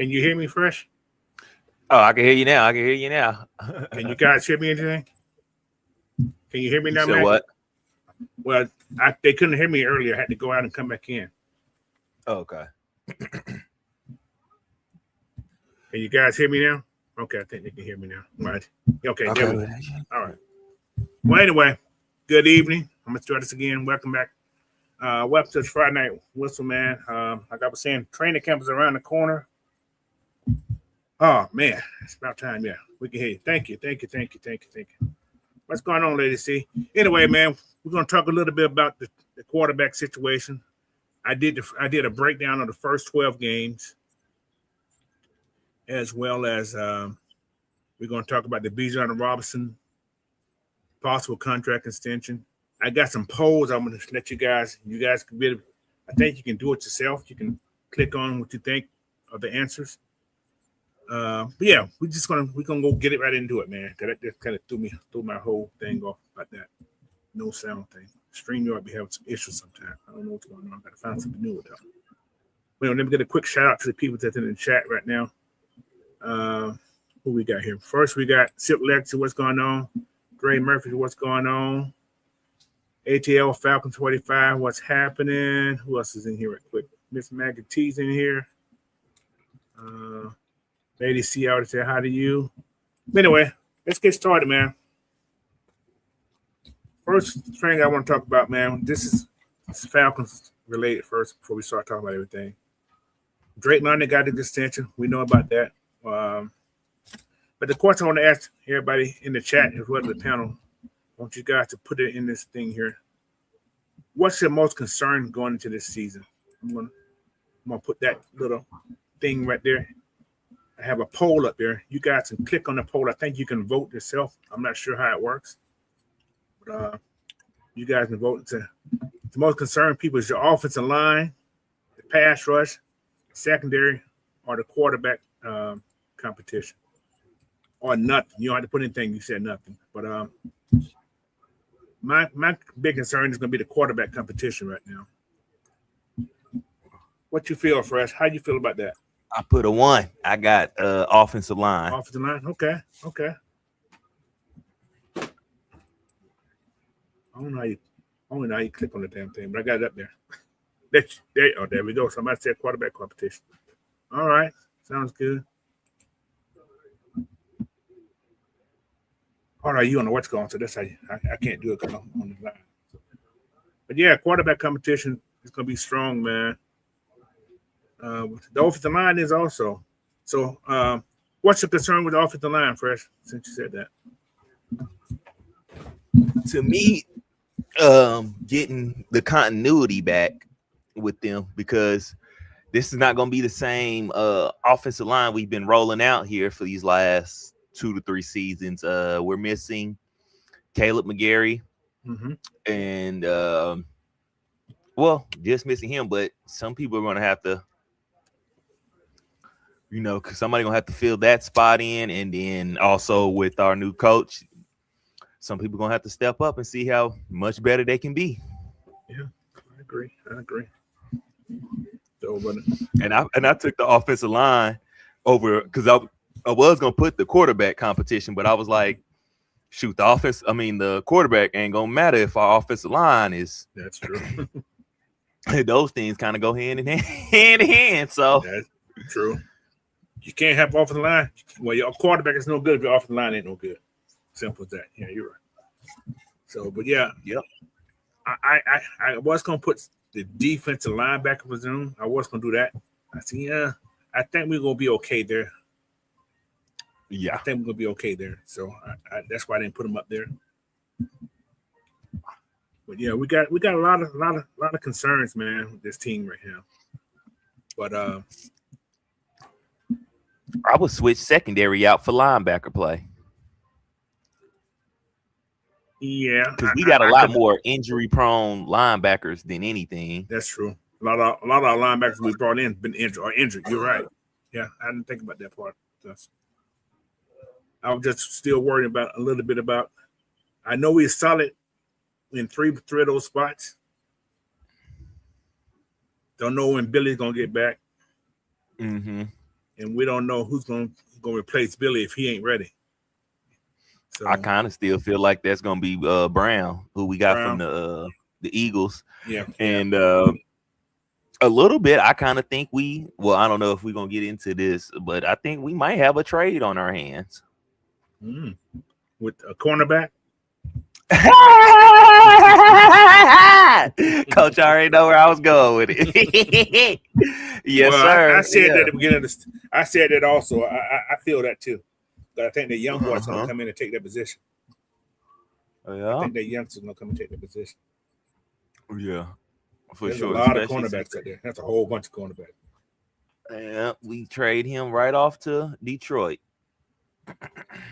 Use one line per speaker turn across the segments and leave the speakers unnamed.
Can you hear me, Fresh?
Oh, I can hear you now. I can hear you now.
Can you guys hear me anything? Can you hear me now,
So
man?
what?
Well, they couldn't hear me earlier. I had to go out and come back in.
Oh, okay.
Can you guys hear me now? Okay, I think they can hear me now. Right. Okay, there we go. All right. Well, anyway, good evening. I'm going to start this again. Welcome back. Welcome to this Friday Night Whistle, man. Like I was saying, training camp is around the corner. Oh, man. It's about time. Yeah, we can hear you. Thank you. What's going on, ladies? See? Anyway, man, we're going to talk a little bit about the quarterback situation. I did a breakdown of the first 12 games, as well as we're going to talk about the Bijan Robinson possible contract extension. I got some polls I'm going to let you guys can be. I think you can do it yourself. You can click on what you think of the answers. But yeah, we're gonna go get it right into it, man. Cause that just kind of threw my whole thing off about that no sound thing. StreamYard be having some issues sometimes. I don't know what's going on. I gotta find something new with that. Well, let me get a quick shout out to the people that's in the chat right now. Who we got here? First, we got Sip Lexi. What's going on? Gray Murphy. What's going on? ATL Falcons 45. What's happening? Who else is in here? Right quick. Miss Maggie T's in here. Lady C out to say hi to you. Anyway, let's get started, man. First thing I want to talk about, man. This is Falcons related first before we start talking about everything. Drake London got the extension. We know about that. But the question I want to ask everybody in the chat as well as the panel, I want you guys to put it in this thing here. What's your most concern going into this season? I'm gonna put that little thing right there. I have a poll up there. You guys can click on the poll. I think you can vote yourself. I'm not sure how it works. But you guys can vote. The most concerned people is your offensive line, the pass rush, secondary, or the quarterback competition. Or nothing. You don't have to put anything. You said nothing. But my big concern is going to be the quarterback competition right now. What you feel, Fresh? How you feel about that?
I put a 1. I got offensive line.
Offensive line? Okay. I don't know how you click on the damn thing, but I got it up there. There we go. Somebody said quarterback competition. All right. Sounds good. All right, you on the what's going, so that's how I can't do it because I'm on the line. But yeah, quarterback competition is going to be strong, man. The offensive line is also. So, what's your concern with the offensive line, Fresh? Since you said that,
To me, getting the continuity back with them, because this is not going to be the same offensive line we've been rolling out here for these last 2 to 3 seasons. We're missing Caleb McGarry, and just missing him. But some people are going to have to, because somebody's going to have to fill that spot in, and then also with our new coach, some people are going to have to step up and see how much better they can be.
Yeah, I agree. So,
and I took the offensive line over because I was gonna put the quarterback competition, but I was like, shoot, the quarterback ain't gonna matter if our offensive line is.
That's true.
Those things kind of go hand in hand. So
that's true. You can't have offensive line. Well, your quarterback is no good if your offensive line ain't no good. Simple as that. Yeah, you're right. So, but yeah,
yep.
I was gonna put the defensive linebacker position. I was gonna do that. I said, I think we're gonna be okay there.
Yeah,
I think we're gonna be okay there. So that's why I didn't put them up there. But yeah, we got a lot of concerns, man, with this team right now. But
I would switch secondary out for linebacker play.
Yeah,
because we got a lot more injury-prone linebackers than anything.
That's true. A lot of our linebackers we brought in been injured. You're right. Yeah, I didn't think about that part. I was just still worried about a little bit about. I know we're solid in three of those spots. Don't know when Billy's gonna get back, and we don't know who's gonna replace Billy if he ain't ready. So,
I kind of still feel like that's gonna be Brown, who we got from the Eagles.
Yeah,
and a little bit, I kind of think I don't know if we're gonna get into this, but I think we might have a trade on our hands
with a cornerback.
Coach, I already know where I was going with it. Yes, sir.
I said that at the beginning. I said that also. I feel that too. But I think the young boys gonna come in and take that position.
Yeah.
I think the youngsters gonna come and take that position.
Yeah, for
There's
sure.
a lot of cornerbacks out there. That's a whole bunch of cornerbacks.
Yeah, we trade him right off to Detroit.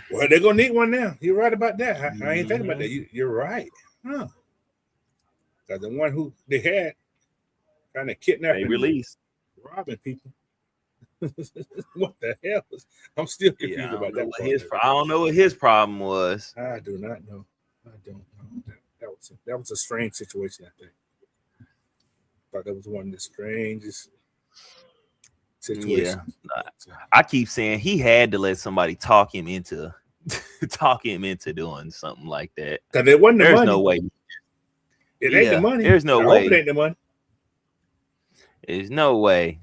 Well, they're gonna need one now. You're right about that. I ain't thinking about that. You're right. Huh? Because the one who they had kind of kidnapping,
released,
robbing people. What the hell? I'm still confused about that.
I don't know what his problem was.
I do not know. I don't know. That was a strange situation. I think. Thought that was one of the strangest. situation.
Yeah, I keep saying he had to let somebody talk him into doing something like that.
Because it wasn't the
There's
money.
no way.
It ain't the money.
There's no
I
way.
hope it ain't the money.
There's no way.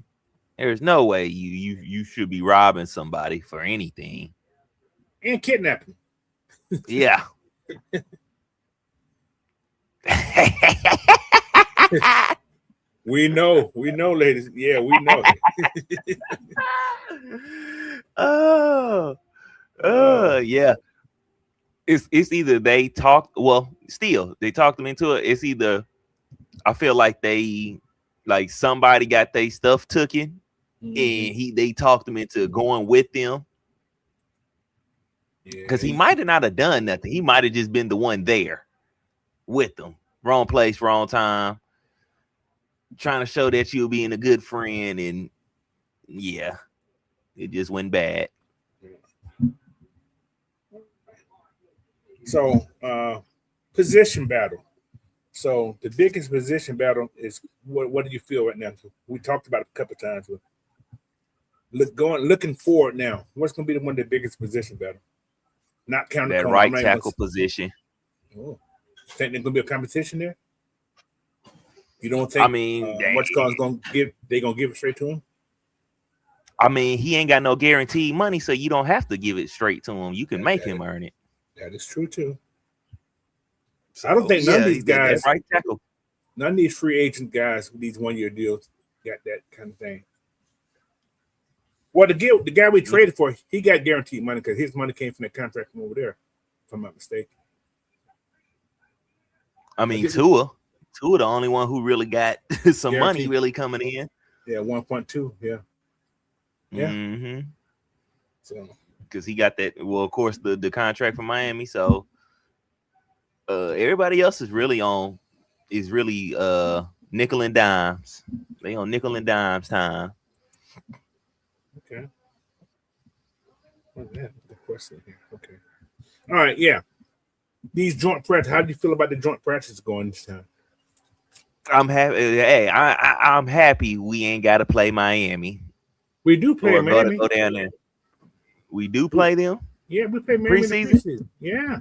There's no way you should be robbing somebody for anything.
And kidnapping.
Yeah.
We know, ladies. Yeah, we know.
Yeah. It's either they talk. Well, still they talked them into it. It's either I feel like somebody got their stuff taken, and they talked them into going with them. Because he might have not have done nothing. He might have just been the one there with them. Wrong place, wrong time. Trying to show that you're being a good friend, and yeah, it just went bad.
So, position battle. So the biggest position battle is what do you feel right now? We talked about it a couple of times. Looking forward now. What's going to be one of the biggest position battle? Not counting
that right tackle position.
Oh, think there's going to be a competition there? You don't think?
I mean,
what's going to give? They going to give it straight to him?
I mean, he ain't got no guaranteed money, so you don't have to give it straight to him. You can make him earn it.
That is true too. So I don't think none of these guys,
right tackle,
none of these free agent guys with these 1 year deals got that kind of thing. Well, the guy we traded for, he got guaranteed money because his money came from the contract from over there, if I'm not mistaken.
I mean, Tua, the only one who really got some guaranteed money really coming in.
Yeah, 1.2. Yeah. Yeah.
Mm-hmm.
So.
Because he got that. Well, of course, the contract from Miami. So everybody else is really nickel and dimes. They on nickel and dimes time.
Okay. What's that? The question here. Okay. All right. Yeah. These joint practice. How do you feel about the joint practice going this time?
I'm happy. Hey, I'm happy we ain't got to play Miami.
We do play Miami.
Go down there. We do play them.
Yeah, we play Miami preseason. Yeah.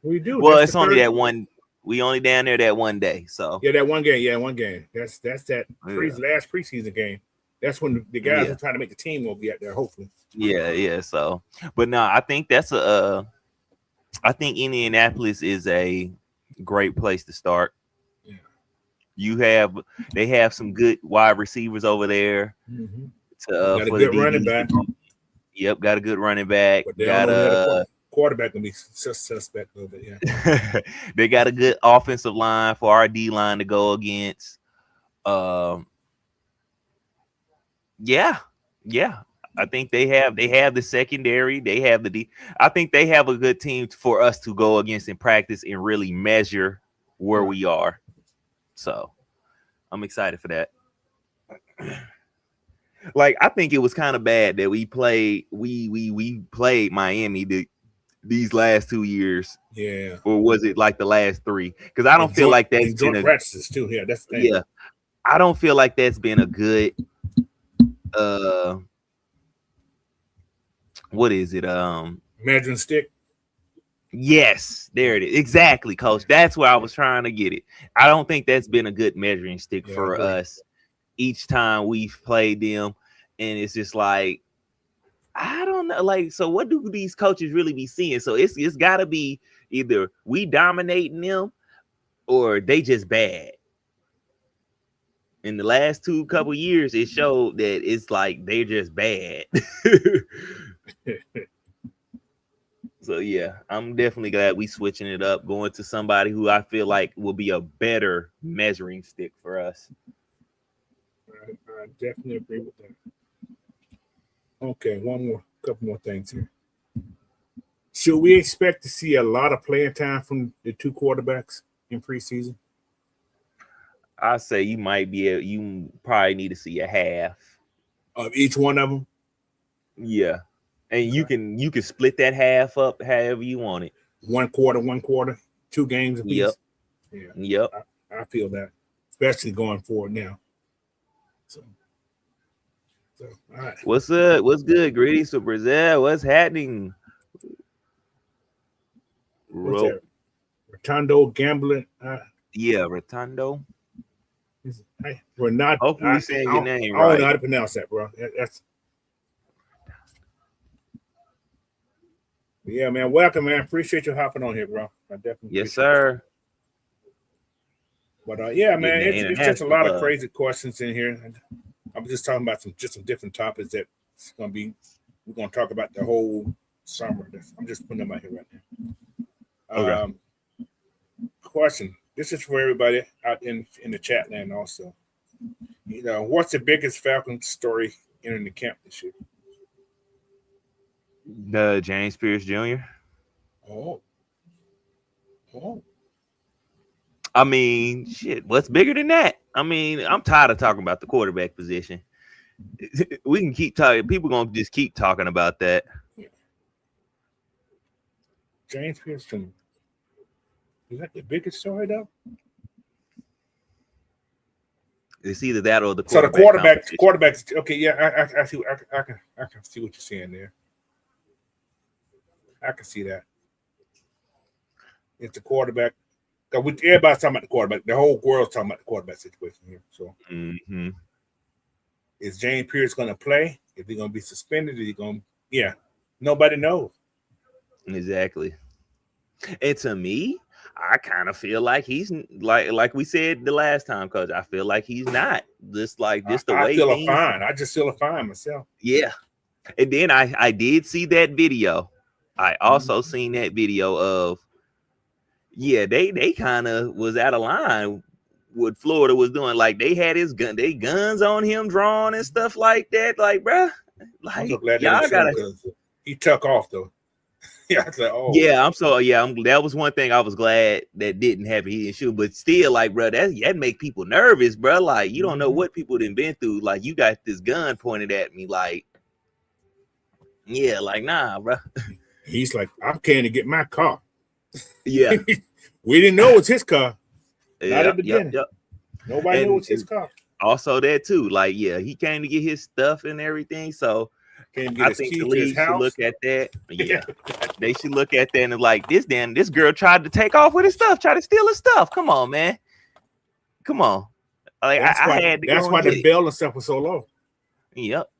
We do.
Well, it's only that one. We only down there that one day. So
yeah, that one game. Yeah, one game. That's that last preseason game. That's when the guys are trying to make the team will be out there. Hopefully.
Yeah. So, but no, I think I think Indianapolis is a great place to start. Yeah. They have some good wide receivers over there.
Mm-hmm. Got a good running back.
Yep, got a good running back.
Got a quarterback gonna be suspect a little bit. Yeah,
they got a good offensive line for our D line to go against. Yeah. I think they have the secondary. They have the D. I think they have a good team for us to go against in practice and really measure where we are. So I'm excited for that. Like, I think it was kind of bad that we played Miami these last 2 years.
Yeah.
Or was it like the last 3? Because I don't feel like that's been
practices too. Yeah, that's the thing.
Yeah. I don't feel like that's been a good what is it?
Measuring stick.
Yes, there it is. Exactly, Coach. That's where I was trying to get it. I don't think that's been a good measuring stick for us each time we've played them. And it's just like, I don't know. Like, so what do these coaches really be seeing? So it's got to be either we dominating them or they just bad. In the last couple years, it showed that it's like they're just bad. So yeah, I'm definitely glad we switching it up, going to somebody who I feel like will be a better measuring stick for us.
I definitely agree with that. Okay, couple more things here. Should we expect to see a lot of playing time from the 2 quarterbacks in preseason?
I say you probably need to see a half
of each one of them.
Yeah. And you can split that half up however you want it.
1 quarter, 2 games apiece.
Yep.
Yeah.
Yep.
I feel that, especially going forward now. So So, all right.
What's up? What's good, Greedy? So Brazil, what's happening?
What's that? Rotundo gambling.
Yeah, Rotundo.
We're not.
Hopefully, saying your name
I don't
right.
know how to pronounce that, bro. That's. Yeah, man. Welcome, man. Appreciate you hopping on here, bro. I definitely.
Yes, sir.
But yeah, man, it's just a lot of crazy questions in here. I'm just talking about some different topics that it's gonna be. We're gonna talk about the whole summer. I'm just putting them out here right now.
Okay.
Question. This is for everybody out in the chat land also. What's the biggest Falcons story entering the camp this year?
James Pierce Jr.
Oh.
I mean, shit. What's bigger than that? I mean, I'm tired of talking about the quarterback position. We can keep talking. People gonna just keep talking about that.
Yeah. James Pierce Jr. Is that the biggest story though?
It's either that or the
quarterback. So the quarterback. Okay, yeah, I see. I can see what you're saying there. I can see that. It's the quarterback. Everybody's talking about the quarterback. The whole world's talking about the quarterback situation here. So, Is James Pierce going to play? Is he going to be suspended? Is he going to? Yeah, nobody knows.
Exactly. And to me, I kind of feel like he's like we said the last time, Coach. I feel like he's not just the way.
I feel fine. I just feel fine myself.
Yeah. And then I did see that video. I also seen that video of they kind of was out of line what Florida was doing. Like they had they guns on him drawn and stuff like that. Like, bruh, like
I'm so glad
y'all gotta.
He took off though. Yeah,
that was one thing I was glad that didn't happen. He didn't shoot, but still, like, bro, that make people nervous, bro. Like, you don't know what people done been through. Like, you got this gun pointed at me, like, yeah, like, nah, bro.
He's like, I came to get my car.
Yeah,
we didn't know it was his car. Not at the beginning. Nobody knew it was his car.
Also, that too, like, yeah, he came to get his stuff and everything, so. I think the league should look at that. Yeah, they should look at that and like this girl tried to take off with his stuff, try to steal his stuff. Come on, man. Come on. Like
that's why the bail and stuff was so low.
Yep.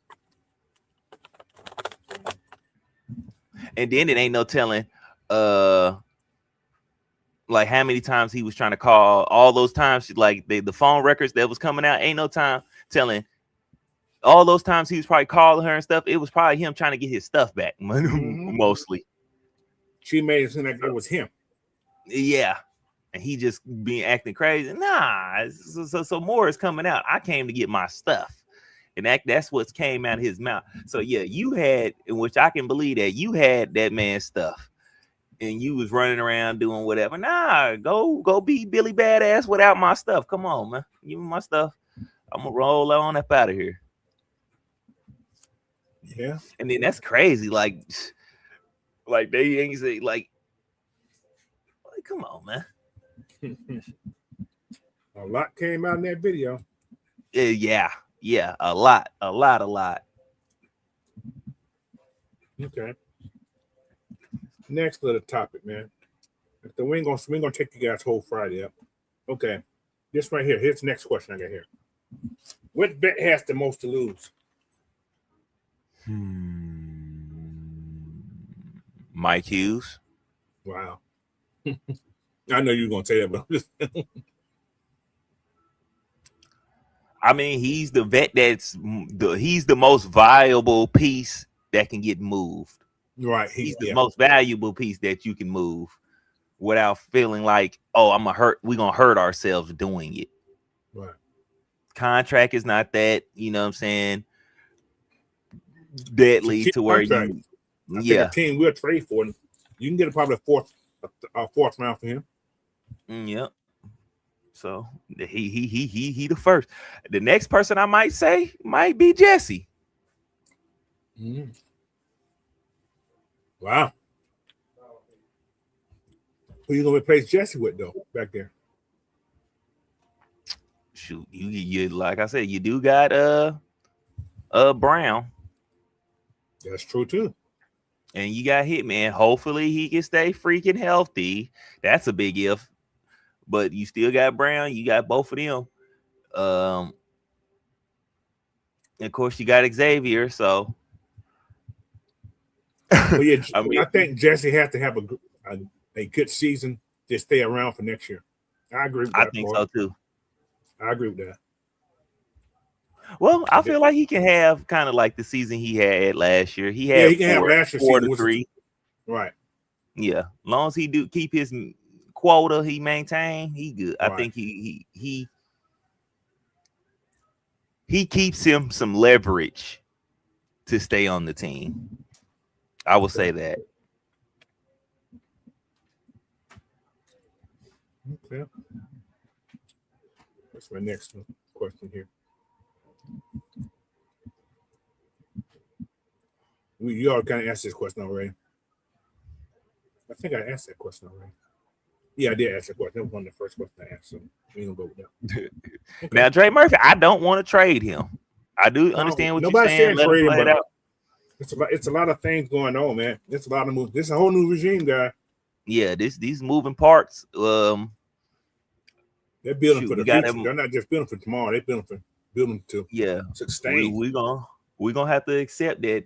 And then it ain't no telling like how many times he was trying to call, all those times like the phone records that was coming out, ain't no time telling. All those times he was probably calling her and stuff, it was probably him trying to get his stuff back, mostly.
She made it seem like it was him.
Yeah. And he just being acting crazy. Nah, so more is coming out. I came to get my stuff. And that's what came out of his mouth. So yeah, you had, in which I can believe that you had that man's stuff. And you was running around doing whatever. Nah, go be Billy Badass without my stuff. Come on, man. Give me my stuff. I'm gonna roll on up out of here.
Yeah,
and then that's crazy. Like they ain't say like come on, man.
A lot came out in that video.
Yeah, a lot.
Okay. Next little topic, man. So we ain't gonna take you guys whole Friday up. Okay, this right here. Here's the next question I got here. What bet has the most to lose?
Mike Hughes.
Wow. I know you're gonna say that, but
I mean, he's the vet he's the most valuable piece that can get moved.
Right.
He's the most valuable piece that you can move without feeling like, oh, we're gonna hurt ourselves doing it.
Right.
Contract is not that, you know what I'm saying, deadly to where
contract. A team will trade for him. You can get probably a fourth round for him.
Yep. So he the first. The next person I might say might be Jesse.
Wow. Who you gonna replace Jesse with though back there?
Shoot, you like I said, you do got Brown.
That's true too.
And you got Hitman. Hopefully he can stay freaking healthy. That's a big if. But you still got Brown. You got both of them. And of course you got Xavier. So
But yeah, I think Jesse has to have a good season to stay around for next year. I agree with that.
I think so too.
I agree with that.
Well, I feel like he can have kind of like the season he had last year. He
can have last year's
4 to 3.
Right.
Yeah. As long as he do keep his quota, he maintain, he good. Right. I think he keeps him some leverage to stay on the team. I will say that.
Okay. That's my next question here. You all kind of asked this question already. I think I asked that question already. Yeah, I did ask that question. That was one of the first questions I asked. So we gonna go with that.
Okay. Now, Dre Murphy, I don't want to trade him. I do understand what you're saying. Let him play it out.
It's a lot of things going on, man. It's a lot of moves. This is a whole new regime, guy.
Yeah, these moving parts.
They're building for the future. They're not just building for tomorrow. They're building to sustain.
We're gonna have to accept that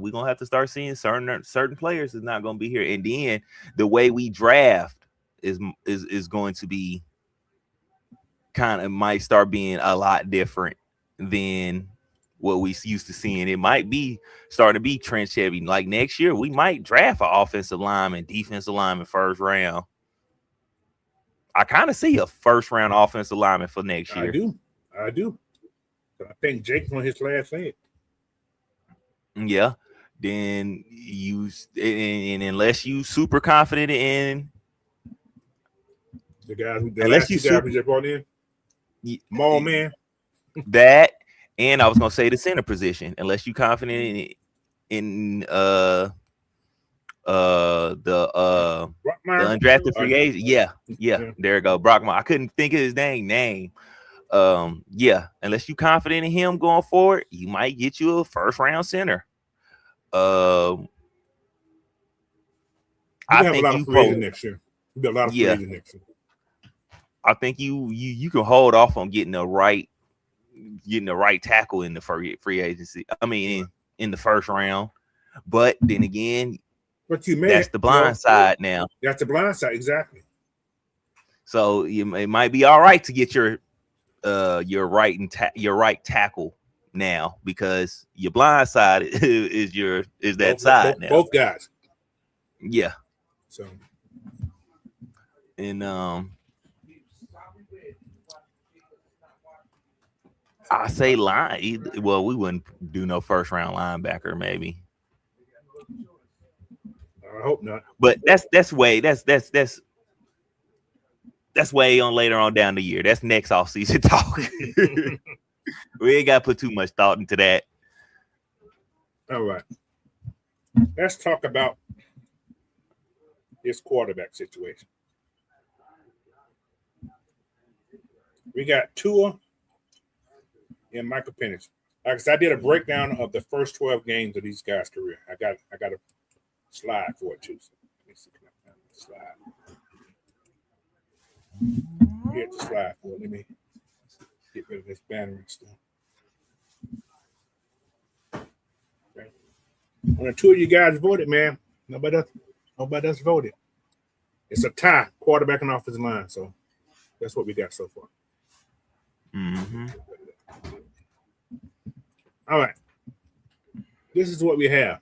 we're gonna have to start seeing certain players is not gonna be here, and then the way we draft is going to be kind of might start being a lot different than what we used to seeing. It might be starting to be trench heavy. Like next year, we might draft an offensive lineman, defensive lineman first round. I kind of see a first round offensive lineman for next year.
I do. I think Jake's on his last leg.
Yeah. Then and unless you super confident in
the guy who just brought in, Mall Man.
That, and I was gonna say the center position, unless you confident in the undrafted free agent. Yeah. There you go. Brockman. I couldn't think of his name. Unless you confident in him going forward, you might get you a first round center. I think you
next year. You got a lot of free agents next year.
I think you can hold off on getting the right tackle in the free agency. I mean, in the first round. But then again, that's the blind side now.
That's the blind side, exactly.
So it might be all right to get your right tackle now, because your blind side is that side now.
Both guys.
Yeah.
So.
And I say line. Well, we wouldn't do no first round linebacker, maybe.
I hope not.
But that's way on later on down the year. That's next offseason talk. We ain't got to put too much thought into that.
All right. Let's talk about this quarterback situation. We got Tua and Michael Penix. Like I did a breakdown of the first 12 games of these guys' career. I got a slide for it too. So let me see if I can find the slide. Here's the slide for it. Let me get rid of this banner and stuff. Okay. When the two of you guys voted, man, nobody else voted. It's a tie, quarterback and offensive line. So that's what we got so far.
Mm-hmm.
All right. This is what we have.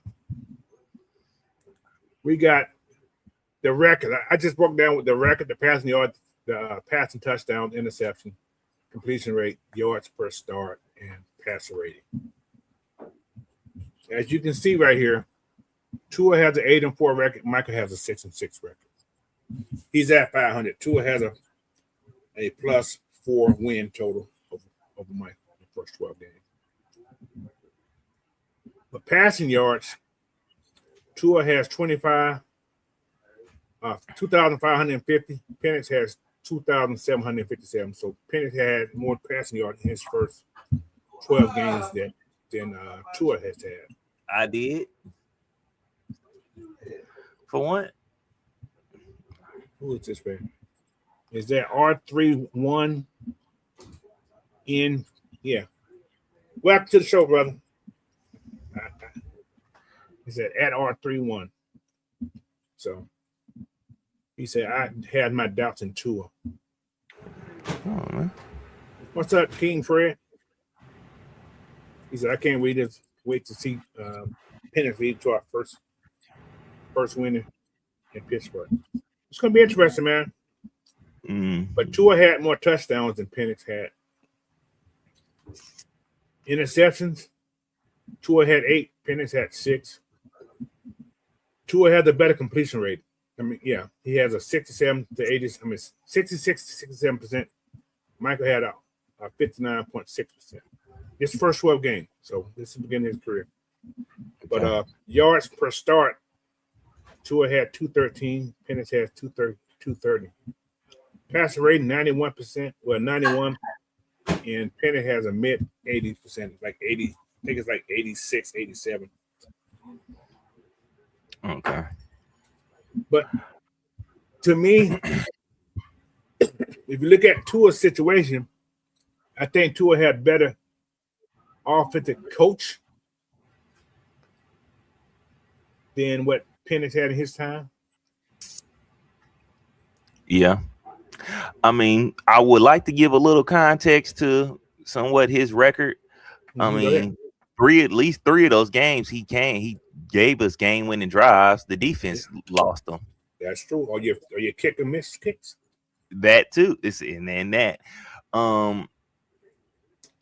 We got the record. I just broke down with the record, the passing yards, the passing touchdowns, interception, completion rate, yards per start, and passer rating. As you can see right here, Tua has an 8-4 record. Michael has a 6-6 record. He's at 500. Tua has a +4 win total over Michael in the first 12 games. But passing yards, Tua has 2,550. Penix has 2,757. So Penix had more passing yards in his first 12 games than than Tua has had.
I did. For what?
Who is this man? Is that R31 in? Yeah. Welcome to the show, brother. He said at R31. So he said I had my doubts in Tua.
Oh, man.
What's up, King Fred? He said I can't wait to see Penix lead to our first win in Pittsburgh. It's gonna be interesting, man. But Tua had more touchdowns than Penix had. Interceptions, Tua had 8, Penix had 6. Tua had the better completion rate. I mean, yeah, he has a 67 to 80. I mean, 66 to 67%. Michael had a 59.6%. This first 12 game, so this is the beginning of his career. But yards per start, Tua had 213. Penix has 230. Passer rating 91%. Well, 91, and Penix has a mid 80%, like 80. I think it's like 86, 87.
Okay.
But to me, if you look at Tua's situation, I think Tua had better offensive coach than what Penix had in his time.
Yeah. I mean, I would like to give a little context to somewhat his record. I mean, at least three of those games he gave us game-winning drives. The defense lost them.
That's true. Or you kick and miss kicks.
That too. It's and then that.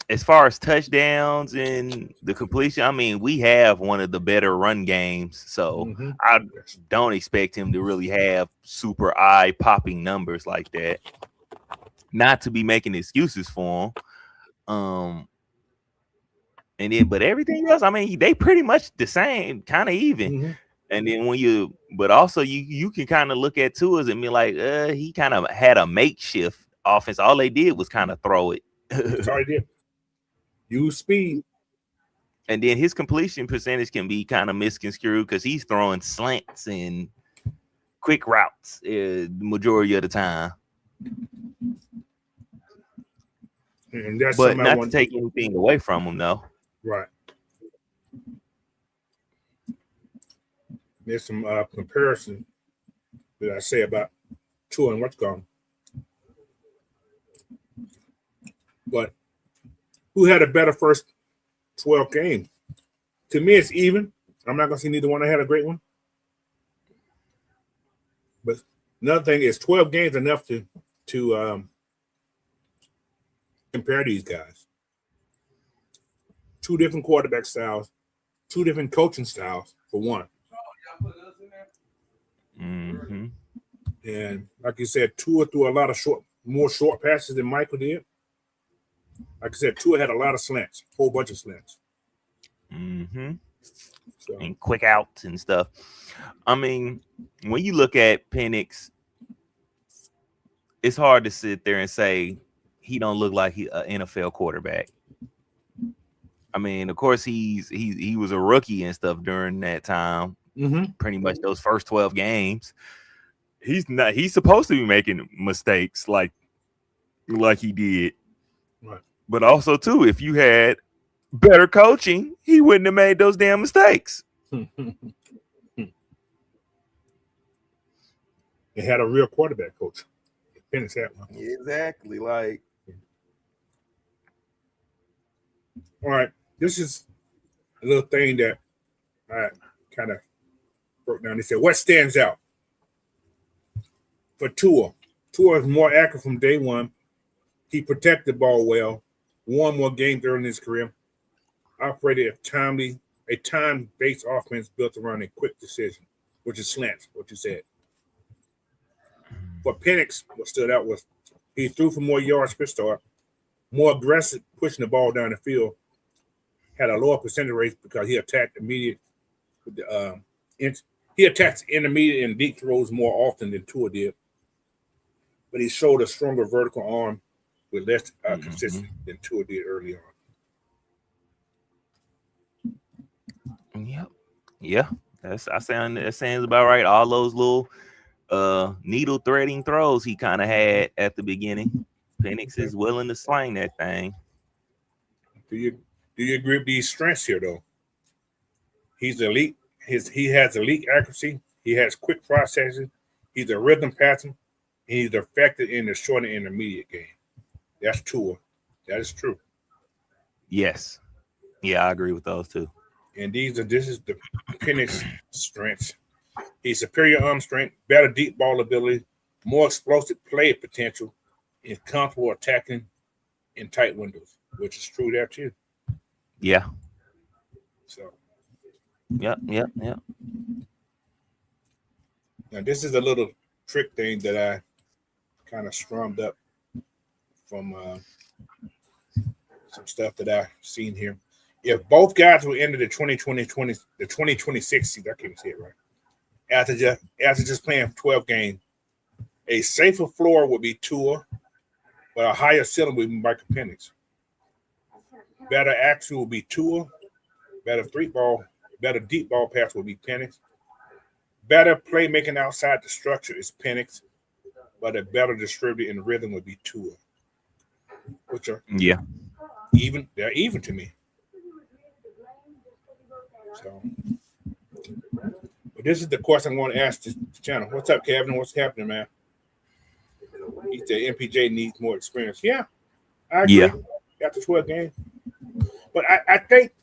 As far as touchdowns and the completion, I mean, we have one of the better run games, so I don't expect him to really have super eye-popping numbers like that. Not to be making excuses for him. And then, but everything else, I mean, they pretty much the same, kind of even. And then but also you can kind of look at Tua's and be like, he kind of had a makeshift offense. All they did was kind of throw it.
That's all he did. Use speed.
And then his completion percentage can be kind of misconstrued because he's throwing slants and quick routes the majority of the time.
And that's
but not to take anything away from him, though.
Right. There's some comparison that I say about Tua and what's gone. But who had a better first 12 games? To me, it's even. I'm not going to say neither one had a great one. But another thing is 12 games enough to compare these guys. 2 different quarterback styles, 2 different coaching styles for one. And like you said, Tua threw a lot of more short passes than Michael did. Like I said, Tua had a lot of slants, a whole bunch of slants. So.
And quick outs and stuff. I mean, when you look at Penix, it's hard to sit there and say he don't look like he an NFL quarterback. I mean, of course, he was a rookie and stuff during that time. Pretty much those first 12 games. He's supposed to be making mistakes like he did.
Right.
But also, too, if you had better coaching, he wouldn't have made those damn mistakes.
They had a real quarterback coach. Penix had one.
Exactly. Like,
all right. This is a little thing that I kind of broke down. They said, what stands out for Tua? Tua is more accurate from day one. He protected the ball well, won more games early in his career, operated a time-based offense built around a quick decision, which is slants, what you said. For Penix, what stood out was he threw for more yards per start, more aggressive, pushing the ball down the field, had a lower percentage rate because he attacked intermediate and deep throws more often than Tua did. But he showed a stronger vertical arm with less consistency than Tua did early on.
Yep. Yeah. That sounds about right. All those little needle threading throws he kind of had at the beginning. Penix is willing to sling that thing.
Do you agree with these strengths here though? He's elite. He has elite accuracy. He has quick processing. He's a rhythm passer. And he's effective in the short and intermediate game. That's Tua. That is true.
Yes. Yeah, I agree with those two.
And this is the Penix strengths. He's superior arm strength, better deep ball ability, more explosive play potential, and comfortable attacking in tight windows, which is true there too.
Yeah.
So
Yep.
now this is a little trick thing that I kind of strummed up from some stuff that I've seen here. If both guys will enter the 2026 season, I can't say it right. After just playing 12 games, a safer floor would be Tua, but a higher ceiling would be Michael Penix. Better action will be Tua. Better deep ball pass will be Penix. Better playmaking outside the structure is Penix, but a better distributor in rhythm would be Tua. Which are even. They're even to me. So, but this is the question I want to ask the channel. What's up, Kevin? What's happening, man? He said MPJ needs more experience. Yeah, I agree.
Yeah.
After 12 games. But I think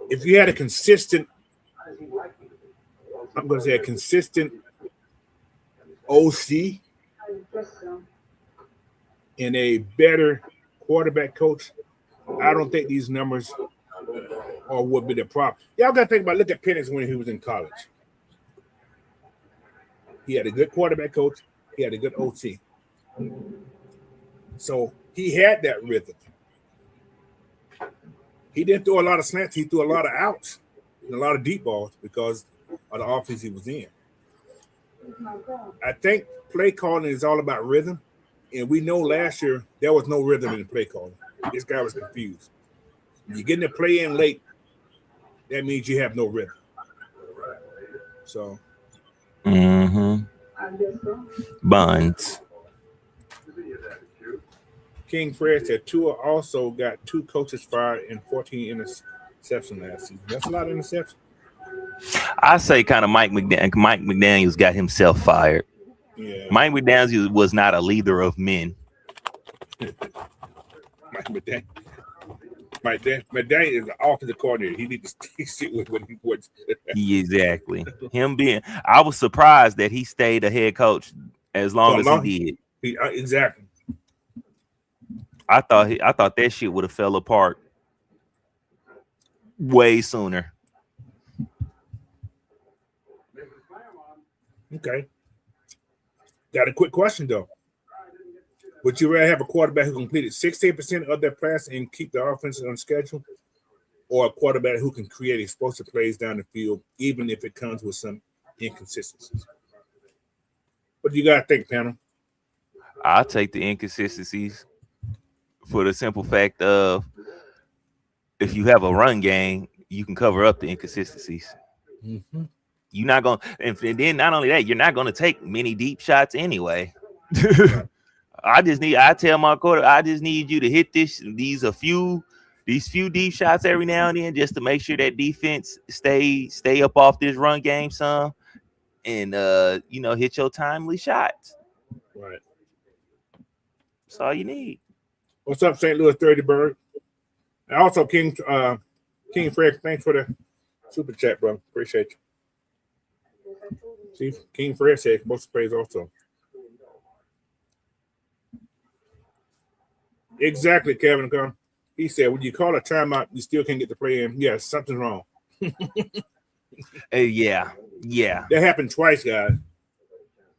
if you had a consistent, I'm going to say a consistent OC and a better quarterback coach, I don't think these numbers would be the problem. Y'all got to think about, look at Penix when he was in college. He had a good quarterback coach. He had a good OC. So he had that rhythm. He didn't throw a lot of slants. He threw a lot of outs and a lot of deep balls because of the offense he was in. I think play calling is all about rhythm. And we know last year there was no rhythm in the play calling. This guy was confused. When you're getting the play in late, that means you have no rhythm. So.
Buns.
King Fred said Tua also got 2 coaches fired and 14 interceptions last season. That's a lot of interceptions.
I say kind of Mike McDaniels got himself fired.
Yeah.
Mike McDaniels was not a leader of men.
Mike McDaniels is the offensive coordinator. He needs to sit with what he wants.
Exactly. I was surprised that he stayed a head coach as long as he did.
Exactly.
I thought that shit would have fell apart way sooner.
Okay. Got a quick question though. Would you rather have a quarterback who completed 16% of their pass and keep the offense on schedule, or a quarterback who can create explosive plays down the field, even if it comes with some inconsistencies? What do you got to think, panel?
I'll take the inconsistencies for the simple fact of if you have a run game, you can cover up the inconsistencies.
Mm-hmm.
You're not going, and then not only that, you're not going to take many deep shots anyway.
Right.
I tell my quarterback, I just need you to hit these few deep shots every now and then just to make sure that defense stay up off this run game some and hit your timely shots.
Right.
That's all you need.
What's up, St. Louis 30 Bird? And also King Fred, thanks for the super chat, bro. Appreciate you. See, King Fred said most plays also. Exactly, Kevin. He said, when you call a timeout, you still can't get the play in. Yeah, something's wrong.
Yeah.
That happened twice, guys.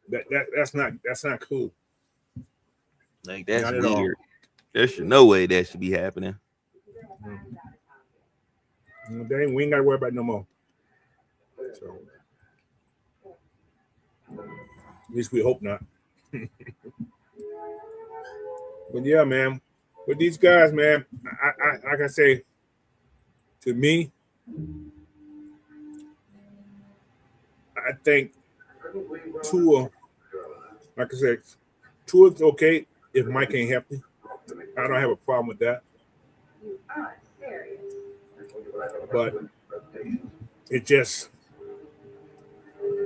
That's not cool.
Like, that's weird. There's no way that should be happening.
We ain't got to worry about it no more. So, at least we hope not. But yeah, man, With these guys, man, I like I say, to me, I think Tua, like I said, Tua's okay if Mike ain't healthy. I don't have a problem with that. But it just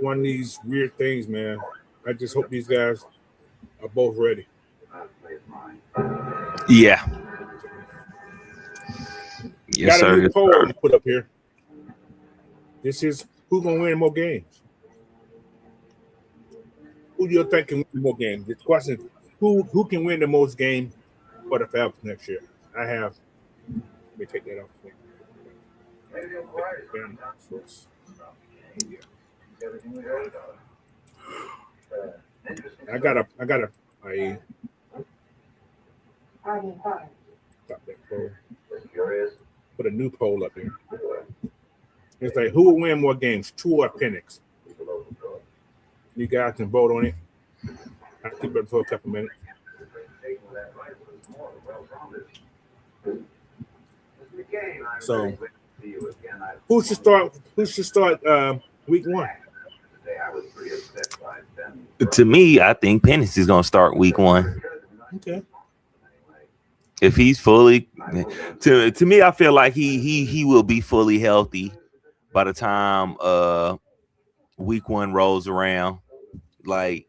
one of these weird things, man. I just hope these guys are both ready.
Yeah. Yes,
Got a
sir.
new
Yes,
poll
sir.
to put up here. This is who's gonna win more games. Who do you think can win more games? The question is who can win the most games for the Falcons next year? I have. Let me take that off. Yeah. I got a stop that poll. Put a new poll up there. It's like who will win more games, Tua or Penix? You guys can vote on it. I'll keep it for a couple minutes. So who should start week one?
To me, I think Penix is going to start week one.
Okay.
If he's fully, to me, I feel like he will be fully healthy by the time week one rolls around. Like,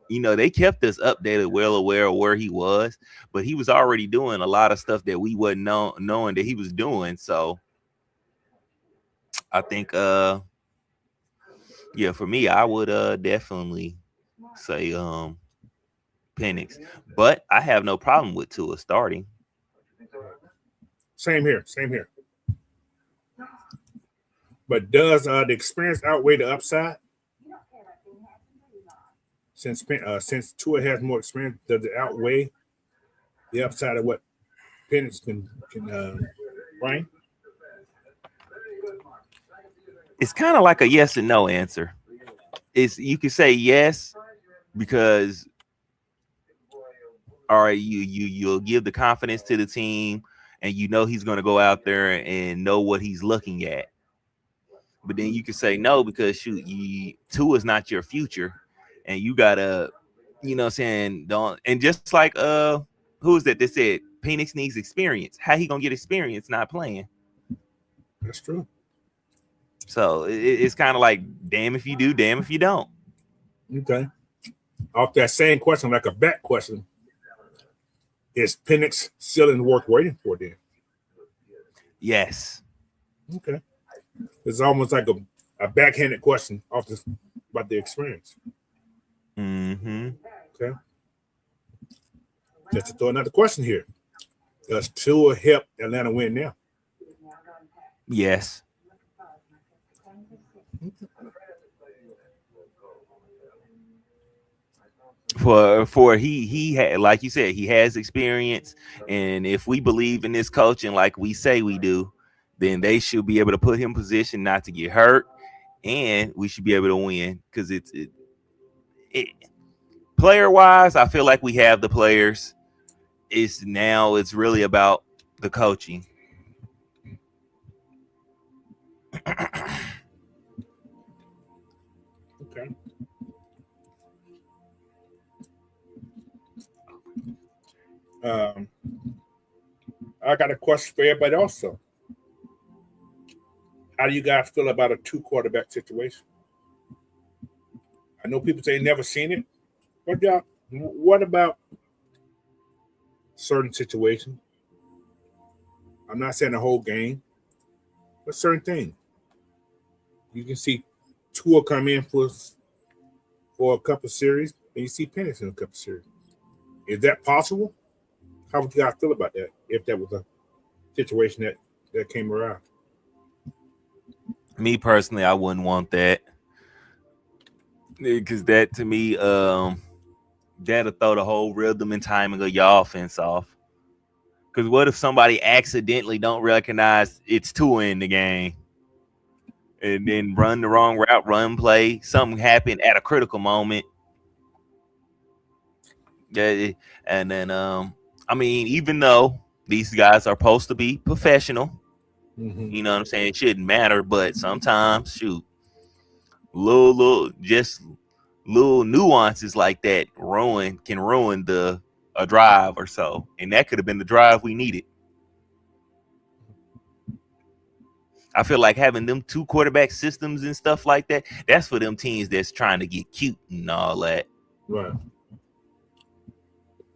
you know, they kept us updated, well aware of where he was, but he was already doing a lot of stuff that we wasn't knowing that he was doing. So I think yeah, for me, I would definitely say Penix, but I have no problem with Tua starting.
Same here. But does the experience outweigh the upside? Since Tua has more experience, does it outweigh the upside of what Penix can bring?
It's kind of like a yes and no answer. You can say yes because all right, you'll give the confidence to the team, and you know he's going to go out there and know what he's looking at. But then you can say no because shoot, Tua is not your future, and you gotta, you know, what I'm saying don't. And just like who is that? They said Penix needs experience. How he gonna get experience not playing?
That's true.
So it's kind of like damn if you do, damn if you don't.
Okay. Off that same question, like a back question, is Penix still worth waiting for then?
Yes.
Okay. It's almost like a backhanded question off this about the experience.
Mm-hmm.
Okay. Just to throw another question here. Does Tua help Atlanta win now?
Yes. For he had, like you said, he has experience, and if we believe in this coaching like we say we do, then they should be able to put him in position not to get hurt, and we should be able to win because it player wise, I feel like we have the players. It's really about the coaching.
Okay. I got a question for everybody also. How do you guys feel about a 2-quarterback situation? I know people say never seen it, but what about certain situations? I'm not saying the whole game, but certain things. You can see Tua come in for a couple series, and you see Penix in a couple series. Is that possible? How would you guys feel about that if that was a situation that came around?
Me personally, I wouldn't want that because that to me, that'll throw the whole rhythm and timing of your offense off. Because what if somebody accidentally don't recognize it's Tua in the game and then run the wrong route, run play, something happened at a critical moment. Yeah, and then I'm I mean, even though these guys are supposed to be professional,
Mm-hmm.
you know what I'm saying? It shouldn't matter, but sometimes, shoot, little nuances like that can ruin a drive or so, and that could have been the drive we needed. I feel like having them 2 quarterback systems and stuff like that, that's for them teams that's trying to get cute and all that.
Right.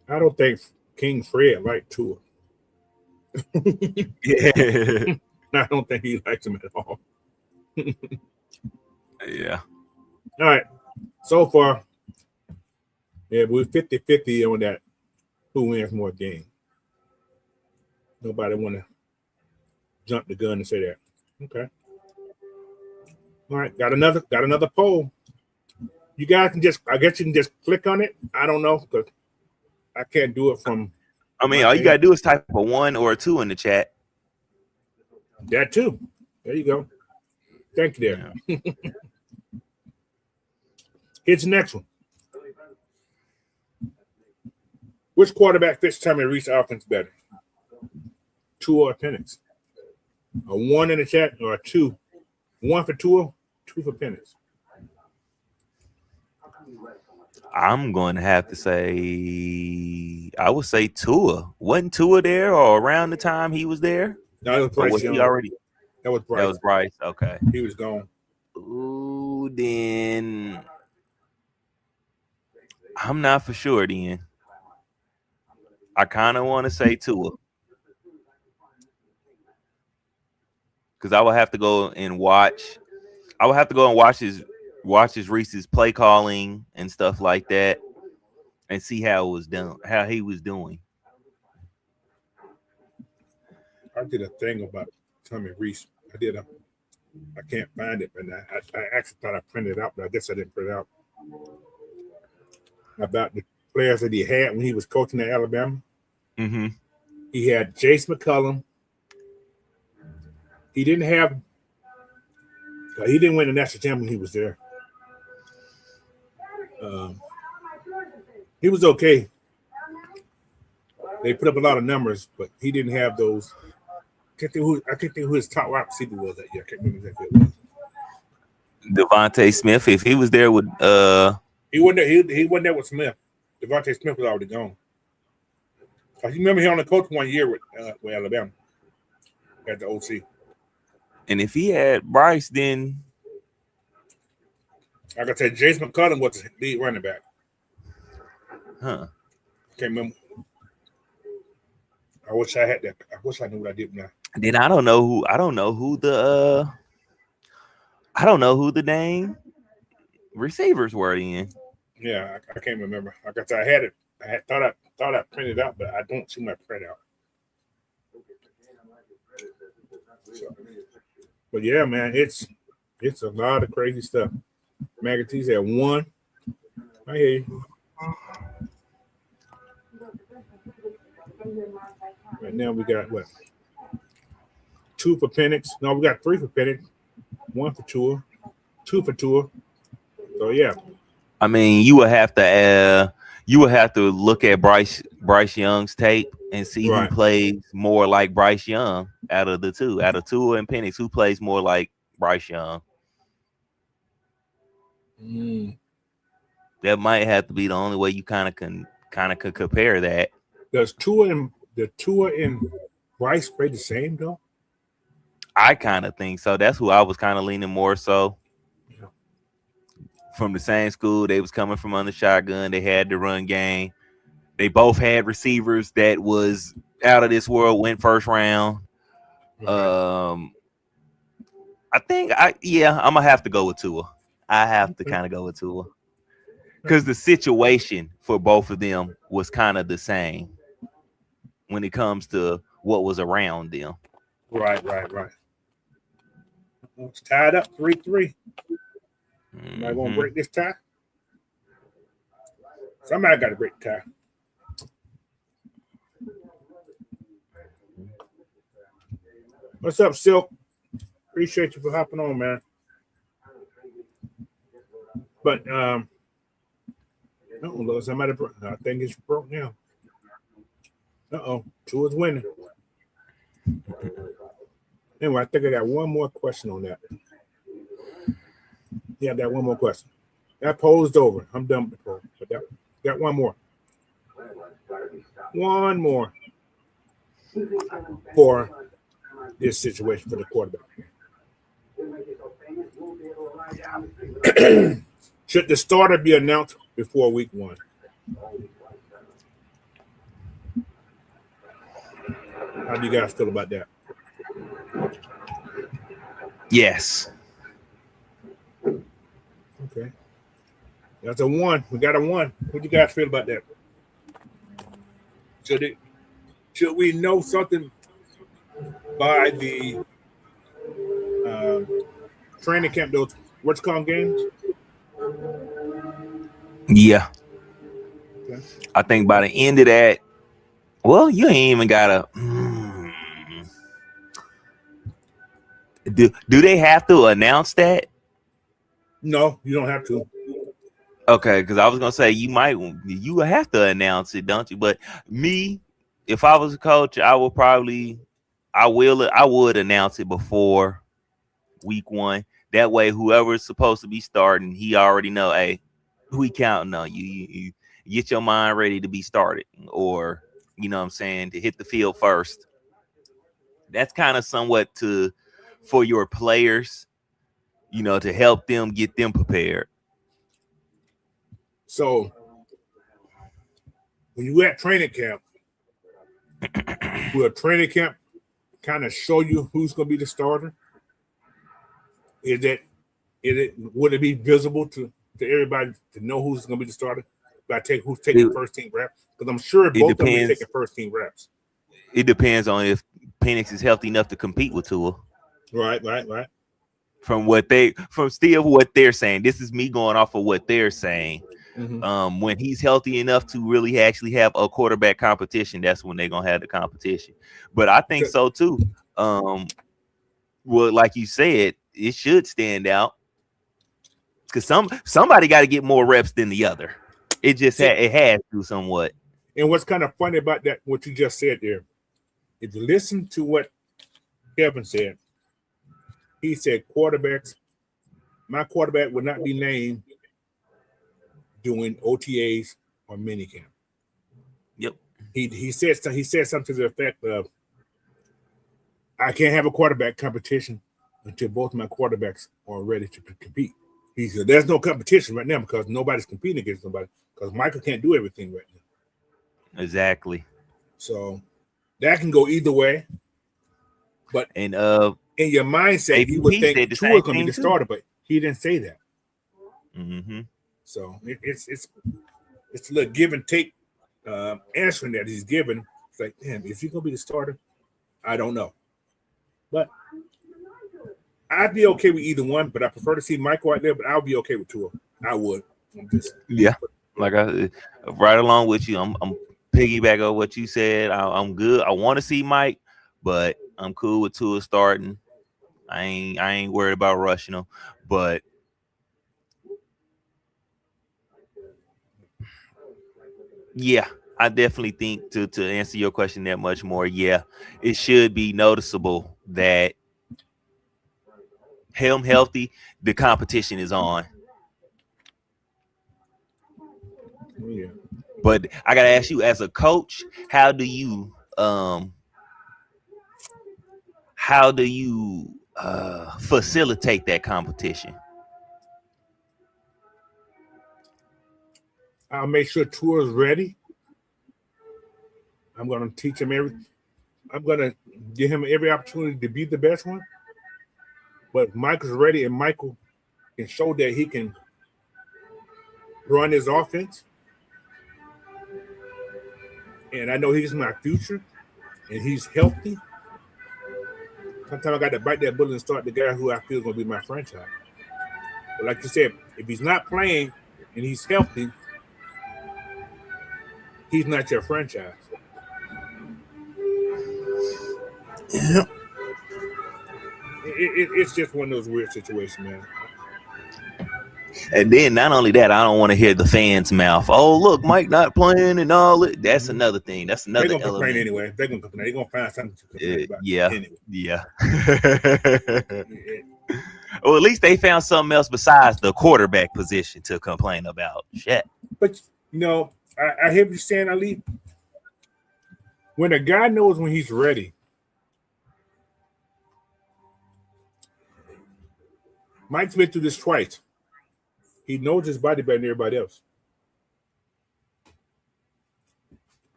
I don't think King Fred liked Tua.
Yeah.
I don't think he likes him at all.
Yeah.
All right. So far, yeah, we're 50-50 on that. Who wins more game? Nobody want to jump the gun and say that. Okay. All right. Got another poll. You guys I guess you can just click on it. I don't know because I can't do it from.
I mean, all you gotta do is type a 1 or a 2 in the chat.
That too. There you go. Thank you there. Yeah. Here's the next one. Which quarterback fits Tommy Rees offense better? Tua or Penix? A 1 in the chat or a 2? 1 for Tua, 2 for Penix.
I'm going to have to say, I would say Tua. Wasn't Tua there or around the time he was there?
No, it was Bryce.
Was he already?
That was Bryce.
That was Bryce. Okay.
He was gone.
Ooh, then I'm not for sure then. I kind of want to say Tua. Because I would have to go and watch. I would have to go and watch his Reese's play calling and stuff like that, and see how it was done, how he was doing.
I did a thing about Tommy Rees. I can't find it, and I actually thought I printed it out, but I guess I didn't print it out. About the players that he had when he was coaching at Alabama.
Mm-hmm.
He had Jace McCullum. He didn't win the national championship when he was there. He was okay. They put up a lot of numbers, but he didn't have those. I can't think who his top wide receiver was that year. I can't remember exactly who it was.
Devontae Smith, if he was there with
he wasn't there. He wasn't there with Smith. Devontae Smith was already gone. You remember he only coached 1 year with Alabama at the OC.
And if he had Bryce, then
like I said, Jace McCullum was the lead running back.
Huh.
Can't remember. I wish I had that. I wish I knew what I did now.
Then I don't know who the dang receivers were in.
Yeah, I can't remember. Like I said, I had it. I thought I printed it out, but I don't see my print out. So, but yeah, man, it's a lot of crazy stuff. McAtee's at 1. I hear you. Right now we got what? 2 for Penix. No, we got 3 for Penix. 1 for Tua. 2 for Tua. So yeah.
I mean, you would have to look at Bryce Young's tape and see who plays more like Bryce Young out of the two. Out of Tua and Penix, who plays more like Bryce Young? That might have to be the only way you kind of could compare that.
Does Tua and Bryce play the same though?
I kind of think so. That's who I was kind of leaning more so. Yeah. From the same school, they was coming from under shotgun. They had the run game. They both had receivers that was out of this world. Went first round. Right. I'm gonna have to go with Tua. I have to kind of go with Tua because the situation for both of them was kind of the same when it comes to what was around them.
Right. It's tied up 3-3. Am I going to break this tie? Somebody got to break the tie. What's up, Silk? Appreciate you for hopping on, man. But somebody I think it's broke now. Tua's winning. Anyway, I think I got one more question on that. Yeah, that one more question. That poll's over. I'm done with the poll. But got one more. One more for this situation for the quarterback. Should the starter be announced before week 1? How do you guys feel about that?
Yes.
Okay. That's a 1. We got a 1. What do you guys feel about that? Should we know something by the training camp, those what's called games?
Yeah.
Okay.
I think by the end of that, well, you ain't even gotta. Do they have to announce that?
No, you don't have to.
Okay, because I was gonna say you have to announce it, don't you? But me, if I was a coach, I would announce it before week 1. That way, whoever is supposed to be starting, he already know, hey, we counting on you. You get your mind ready to be started, or you know what I'm saying, to hit the field first. That's kind of somewhat for your players, to help them get them prepared.
So when you at training camp, will training camp kind of show you who's going to be the starter? Would it be visible to everybody to know who's going to be the starter? Who's taking first team reps? Because I'm sure both of them are taking first team reps.
It depends on if Penix is healthy enough to compete with Tua.
Right.
From what they're saying, this is me going off of what they're saying. Mm-hmm. When he's healthy enough to really actually have a quarterback competition, that's when they're gonna have the competition. But I think so too. Well, like you said, it should stand out because somebody got to get more reps than the other. It just it has to somewhat.
And what's kind of funny about that, what you just said there, if you listen to what Kevin said, he said my quarterback would not be named doing OTAs or minicamp.
Yep.
He said something to the effect of, I can't have a quarterback competition until both my quarterbacks are ready to compete. He said there's no competition right now because nobody's competing against nobody because Michael can't do everything right now.
Exactly.
So that can go either way. But in your mindset, you would think Tua going to be the starter, but he didn't say that.
Mm-hmm.
So it's a little give and take answering that he's given. It's like, damn, is he going to be the starter? I don't know. But I'd be okay with either one, but I prefer to see Michael out there, but I'll be okay with Tua. I would.
Like right along with you. I'm piggyback on what you said. I'm good. I want to see Mike, but I'm cool with Tua starting. I ain't worried about rushing him, but yeah, I definitely think to answer your question that much more. Yeah, it should be noticeable that him healthy, the competition is on.
Yeah.
But I gotta ask you, as a coach, how do you facilitate that competition?
I'll make sure Tua's ready. I'm going to teach him I'm going to give him every opportunity to be the best one. But if Michael's ready and Michael can show that he can run his offense, and I know he's my future, and he's healthy, sometimes I got to bite that bullet and start the guy who I feel is going to be my franchise. But like you said, if he's not playing and he's healthy, he's not your franchise.
Yeah.
It's just one of those weird situations, man.
And then not only that, I don't want to hear the fans' mouth. Oh, look, Mike not playing and all it. That's another thing. That's another
They're gonna
element.
complain anyway. They're gonna complain. They're gonna find something to complain about.
Yeah.
Anyway.
Yeah. Well, at least they found something else besides the quarterback position to complain about. Shit.
But you know, I hear you saying, Ali. When a guy knows when he's ready, Mike's been through this twice. He knows his body better than everybody else.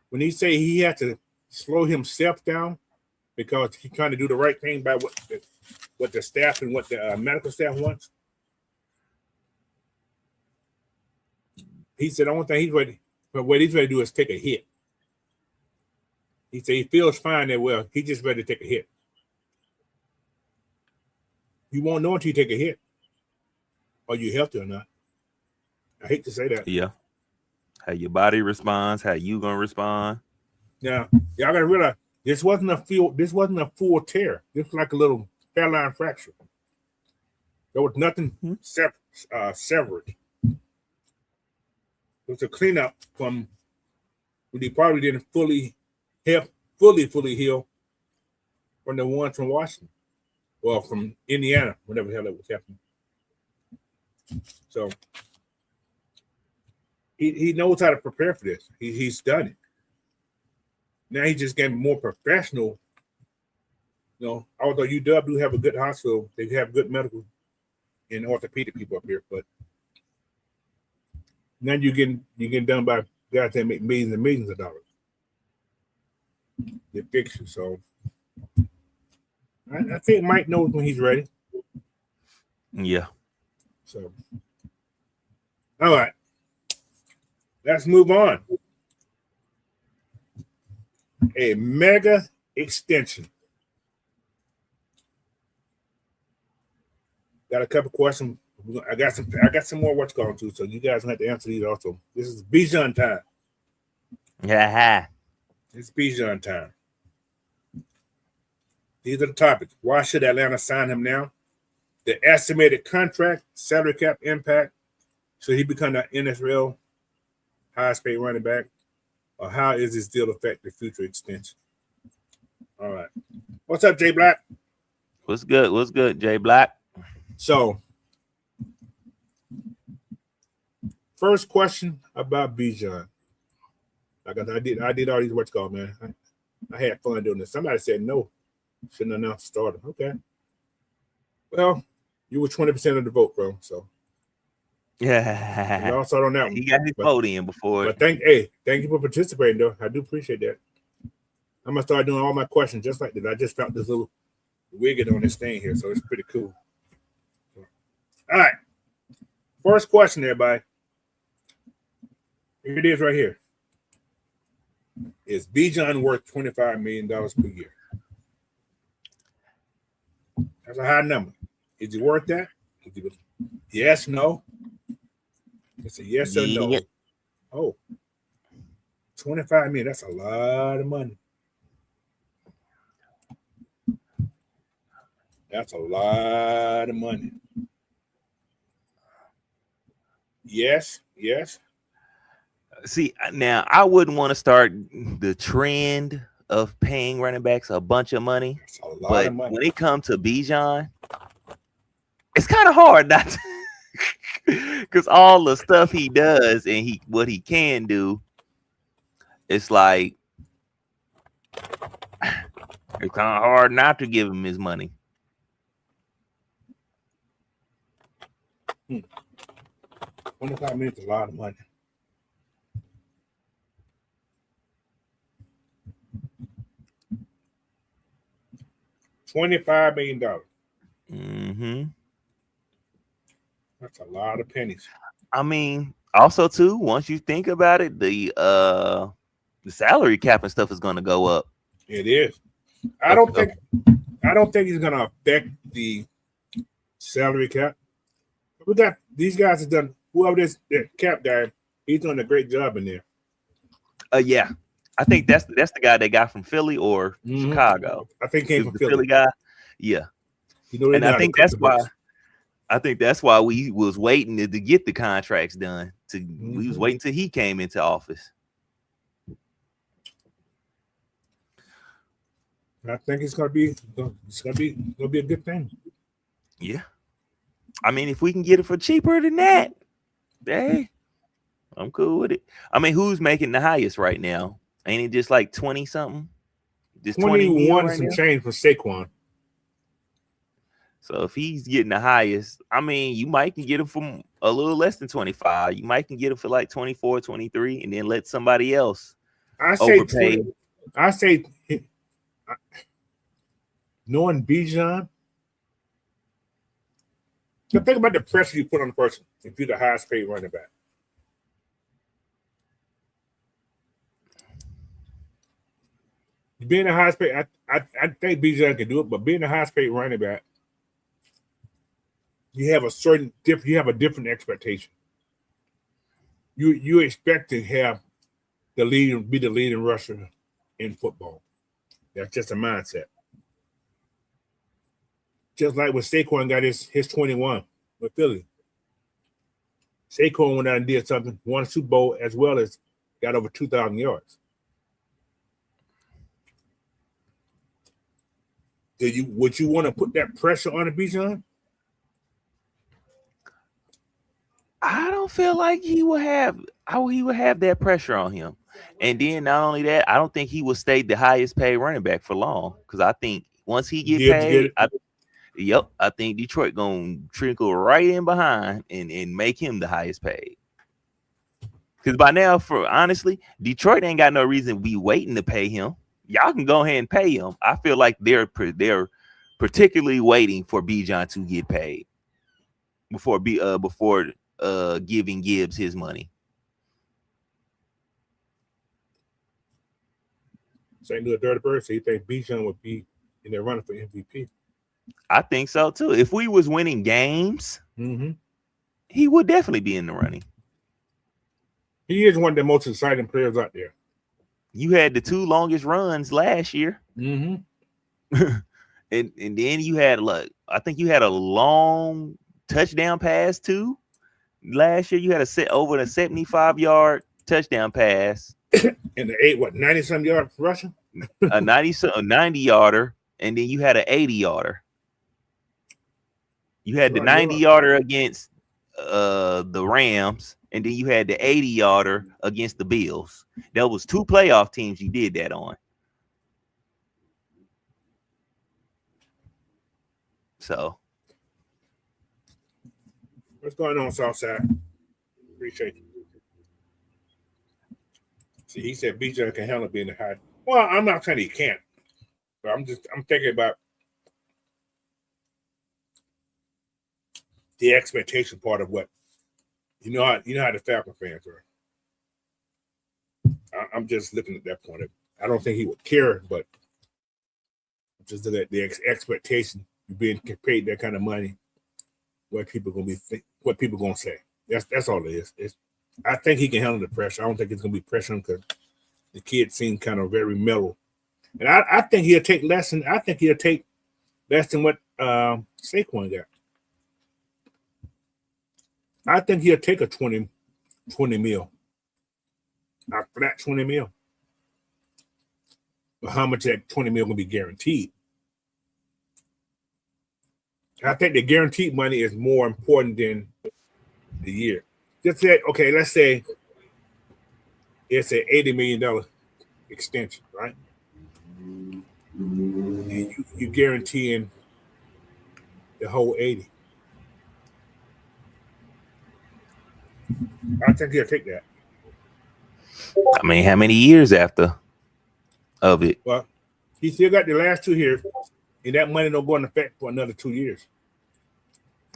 When he say he had to slow himself down because he's trying to do the right thing by what the staff and what the medical staff wants, he said the only thing he's ready, but what he's ready to do is take a hit. He said he feels fine that well, he's just ready to take a hit. You won't know until you take a hit. Are you healthy or not? I hate to say that.
Yeah. How your body responds, how you gonna respond.
Now, y'all gotta realize this wasn't a full tear. This was like a little hairline fracture. There was nothing severed. It was a cleanup from when he probably didn't fully heal from the ones from Washington. Well, from Indiana, whatever the hell that was happening. So he knows how to prepare for this. He's done it. Now he's just getting more professional. You know, although UW do have a good hospital, they have good medical and orthopedic people up here, but now you're getting done by guys that make millions and millions of dollars. They fix you. So I think Mike knows when he's ready.
Yeah.
So, all right, let's move on. A mega extension. Got a couple questions. I got some more what's going to, so you guys have to answer these also. This is Bijan time.
Yeah.
It's Bijan time. These are the topics. Why should Atlanta sign him now? The estimated contract, salary cap impact. Should he become the NFL highest paid running back? Or how is this deal affect the future extension? All right. What's up, Jay Black?
What's good, Jay Black?
So, first question about Bijan. Like I did all these what's called, man. I had fun doing this. Somebody said no. Shouldn't announce the starter. Okay. Well, you were 20% of the vote, bro. So
yeah,
y'all started on that one.
He got his vote in before.
But thank you for participating, though. I do appreciate that. I'm gonna start doing all my questions just like that. I just found this little widget on this thing here, so it's pretty cool. All right. First question, everybody. Here it is right here. Is Bijan worth $25 million per year? That's a high number. Is he worth that? Yes, no. It's a yes or no. Oh, $25 million. That's a lot of money. That's a lot of money. Yes.
See, now I wouldn't want to start the trend of paying running backs a bunch of money.
That's a lot
But
of money.
when it comes to Bijan, it's kind of hard not to, because all the stuff he does and what he can do, it's like it's kind of hard not to give him his money.
$25 million is a lot of money. $25 million.
Mm-hmm.
That's a lot of pennies.
I mean, also too, once you think about it, the salary cap and stuff is going to go up.
It is. I don't think he's going to affect the salary cap. We got these guys have done. Whoever this cap guy, he's doing a great job in there.
Yeah, I think that's the guy they got from Philly or Chicago.
I think he came from
the
Philly
guy. Yeah,
you know,
and I think that's why. I think that's why we was waiting to get the contracts done. We was waiting till he came into office.
I think it's gonna be a good thing.
Yeah. I mean, if we can get it for cheaper than that, hey, I'm cool with it. I mean, who's making the highest right now? Ain't it just like 20 something? Just
21
right
some
now?
change for Saquon.
So if he's getting the highest, I mean, you might can get him from a little less than 25. You might can get him for like 24, 23, and then let somebody else overpay.
I say knowing Bijan, think about the pressure you put on the person if you're the highest paid running back. Being the highest paid, I think Bijan can do it, but being the highest paid running back, you have a different expectation. You expect to have be the leading rusher in football. That's just a mindset. Just like when Saquon got his 21 with Philly. Saquon went out and did something, won a Super Bowl, as well as got over 2,000 yards. Would you want to put that pressure on a Bijan?
I don't feel like he would have that pressure on him. And then not only that, I don't think he will stay the highest paid running back for long. Because I think once he get paid, I think Detroit gonna trickle right in behind and make him the highest paid. Because by now, honestly, Detroit ain't got no reason to be waiting to pay him. Y'all can go ahead and pay him. I feel like they're particularly waiting for Bijan to get paid before giving Gibbs his money.
St. Louis Dirty Bird, so you think Bijan would be in there running for MVP?
I think so too. If we was winning games, he would definitely be in the running.
He is one of the most exciting players out there.
You had the 2 longest runs last year. and then you had I think you had a long touchdown pass too. Last year you had over the 75-yard touchdown pass.
And the 90-some yard rushing?
a 90-yarder, and then you had an 80-yarder. You had the 90-yarder against the Rams, and then you had the 80-yarder against the Bills. There was 2 playoff teams you did that on. So
what's going on, Southside? Appreciate you. See, he said Bijan can handle being the high. Well, I'm not saying he can't, but I'm thinking about the expectation part of what you know how the Falcon fans are. I'm just looking at that point. I don't think he would care, but just look at the expectation of being paid that kind of money. What people gonna say. That's all it is. I think he can handle the pressure. I don't think it's gonna be pressure because the kid seemed kind of very mellow, and I think he'll take less than what Saquon got. I think he'll take a 20 mil. A flat 20 mil. But how much that 20 mil gonna be guaranteed? I think the guaranteed money is more important than the year. Just say, okay, let's say it's an $80 million extension, right? And you guaranteeing the whole 80. I think he'll take that.
I mean, how many years after of it?
Well, he still got the last 2 years, and that money don't go in effect for another 2 years.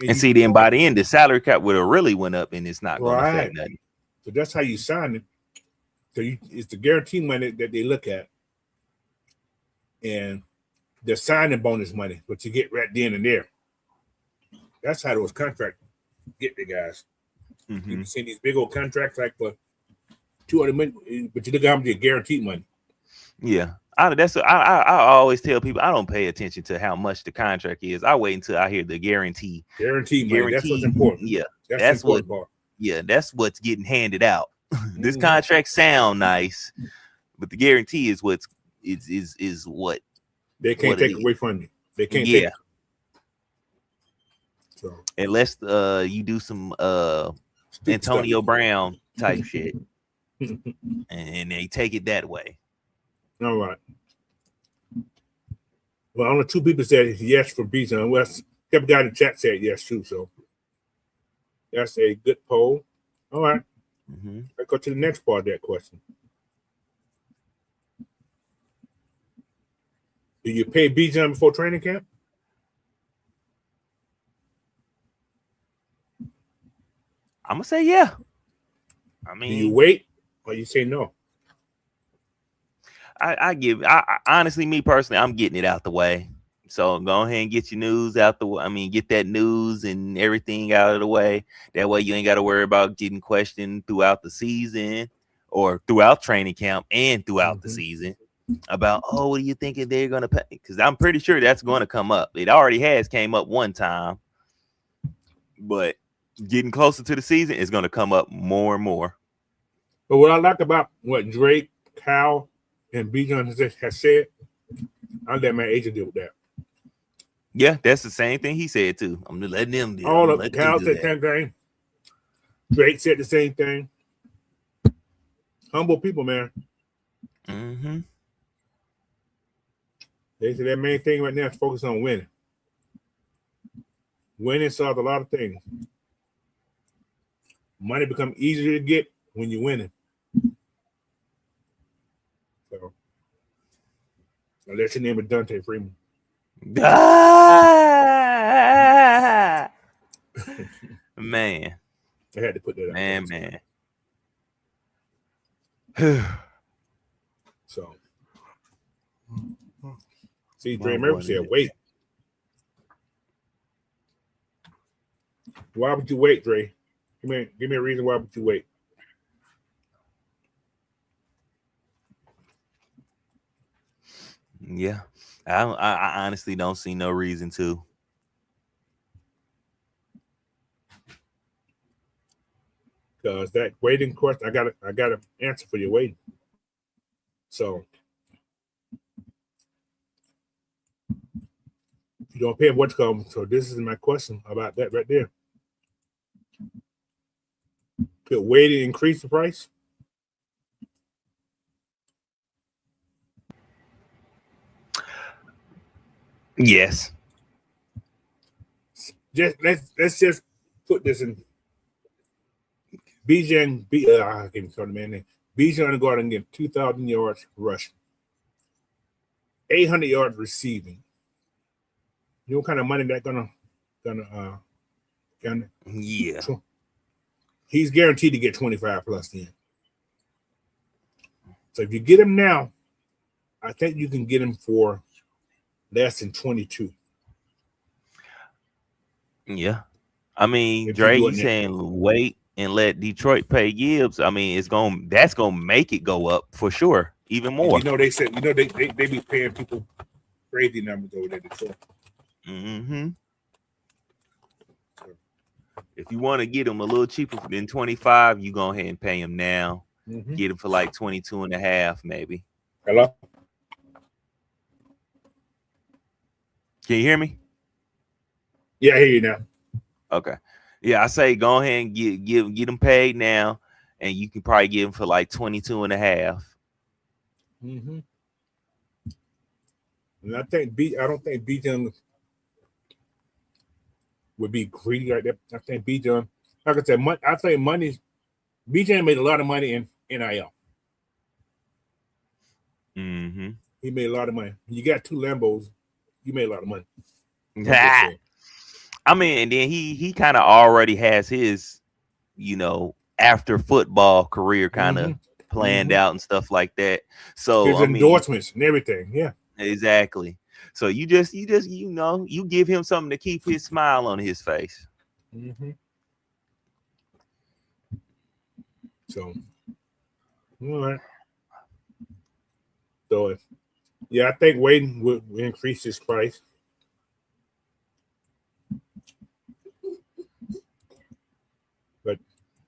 And see, then by the end, the salary cap would have really went up, and it's not going to affect nothing.
So that's how you sign it. So it's the guarantee money that they look at, and the signing bonus money, what you get right then and there. That's how those contracts get the guys. You can see these big old contracts like for $200 million, but you look at how much guaranteed money.
Yeah, I always tell people I don't pay attention to how much the contract is. I wait until I hear the guarantee.
Guaranteed money. That's what's important.
Yeah,
that's the important part.
Yeah, that's what's getting handed out. This contract sound nice, but the guarantee is what
they can't take away from you. They can't take it. So
unless you do some Antonio Brown type shit, and they take it that way.
All right. Well, only 2 people said yes for Bijan. Well, a guy in the chat said yes too. So that's a good poll. All right. Let's go to the next part of that question. Do you pay Bijan before training camp?
I'm gonna say yeah. I mean,
do you wait or you say no?
I honestly, me personally, I'm getting it out the way. So go ahead and get your news out the way. I mean, get that news and everything out of the way. That way you ain't got to worry about getting questioned throughout the season or throughout training camp and throughout the season about, oh, what do you think they're going to pay? Because I'm pretty sure that's going to come up. It already came up one time. But getting closer to the season is going to come up more and more.
But what I like about what Drake, Kyle, and Bijan has said, I'll let my agent deal with that.
Yeah, that's the same thing he said too. I'm just letting them deal.
All of them. Kyle said the same thing. Drake said the same thing. Humble people, man. They said that main thing right now is focus on winning. Winning solves a lot of things. Money becomes easier to get when you're winning. So, unless your name is Dante Freeman.
Man.
I had to put that out.
Man.
So, see, Dre Murphy said, wait. Why would you wait, Dre? Give me a reason why would you wait?
Yeah, I honestly don't see no reason to.
Because that waiting question, I got an answer for your waiting. So you don't pay what's coming. So this is my question about that right there. Could waiting increase the price?
Yes.
Let's just put this in. Bijan, I can't tell the man name. Bijan to go out and get 2,000 yards rushing, 800 yards receiving. You know what kind of money that's gonna
yeah.
He's guaranteed to get 25 plus then. So if you get him now, I think you can get him for less than 22.
Yeah. I mean, Dre, you saying wait and let Detroit pay Gibbs. I mean, that's gonna make it go up for sure, even more.
And they said, they be paying people crazy numbers over there in Detroit.
If you want to get him a little cheaper than 25, you go ahead and pay him now. Get him for like 22 and a half, maybe.
Hello?
Can you hear me?
Yeah, I hear you now.
Okay. Yeah, I say go ahead and get him paid now, and you can probably get him for like 22 and a half.
And I don't think Bijan would be greedy like that. I think Bijan, like I said, I think Bijan made a lot of money in NIL. He made a lot of money. You got 2 Lambos, you made a lot of money.
I mean, and then he kind of already has his, after football career kind of planned out and stuff like that. So
his endorsements and everything. Yeah,
exactly. So you just you give him something to keep his smile on his face.
So, all right. So Yeah, I think Wade will increase his price.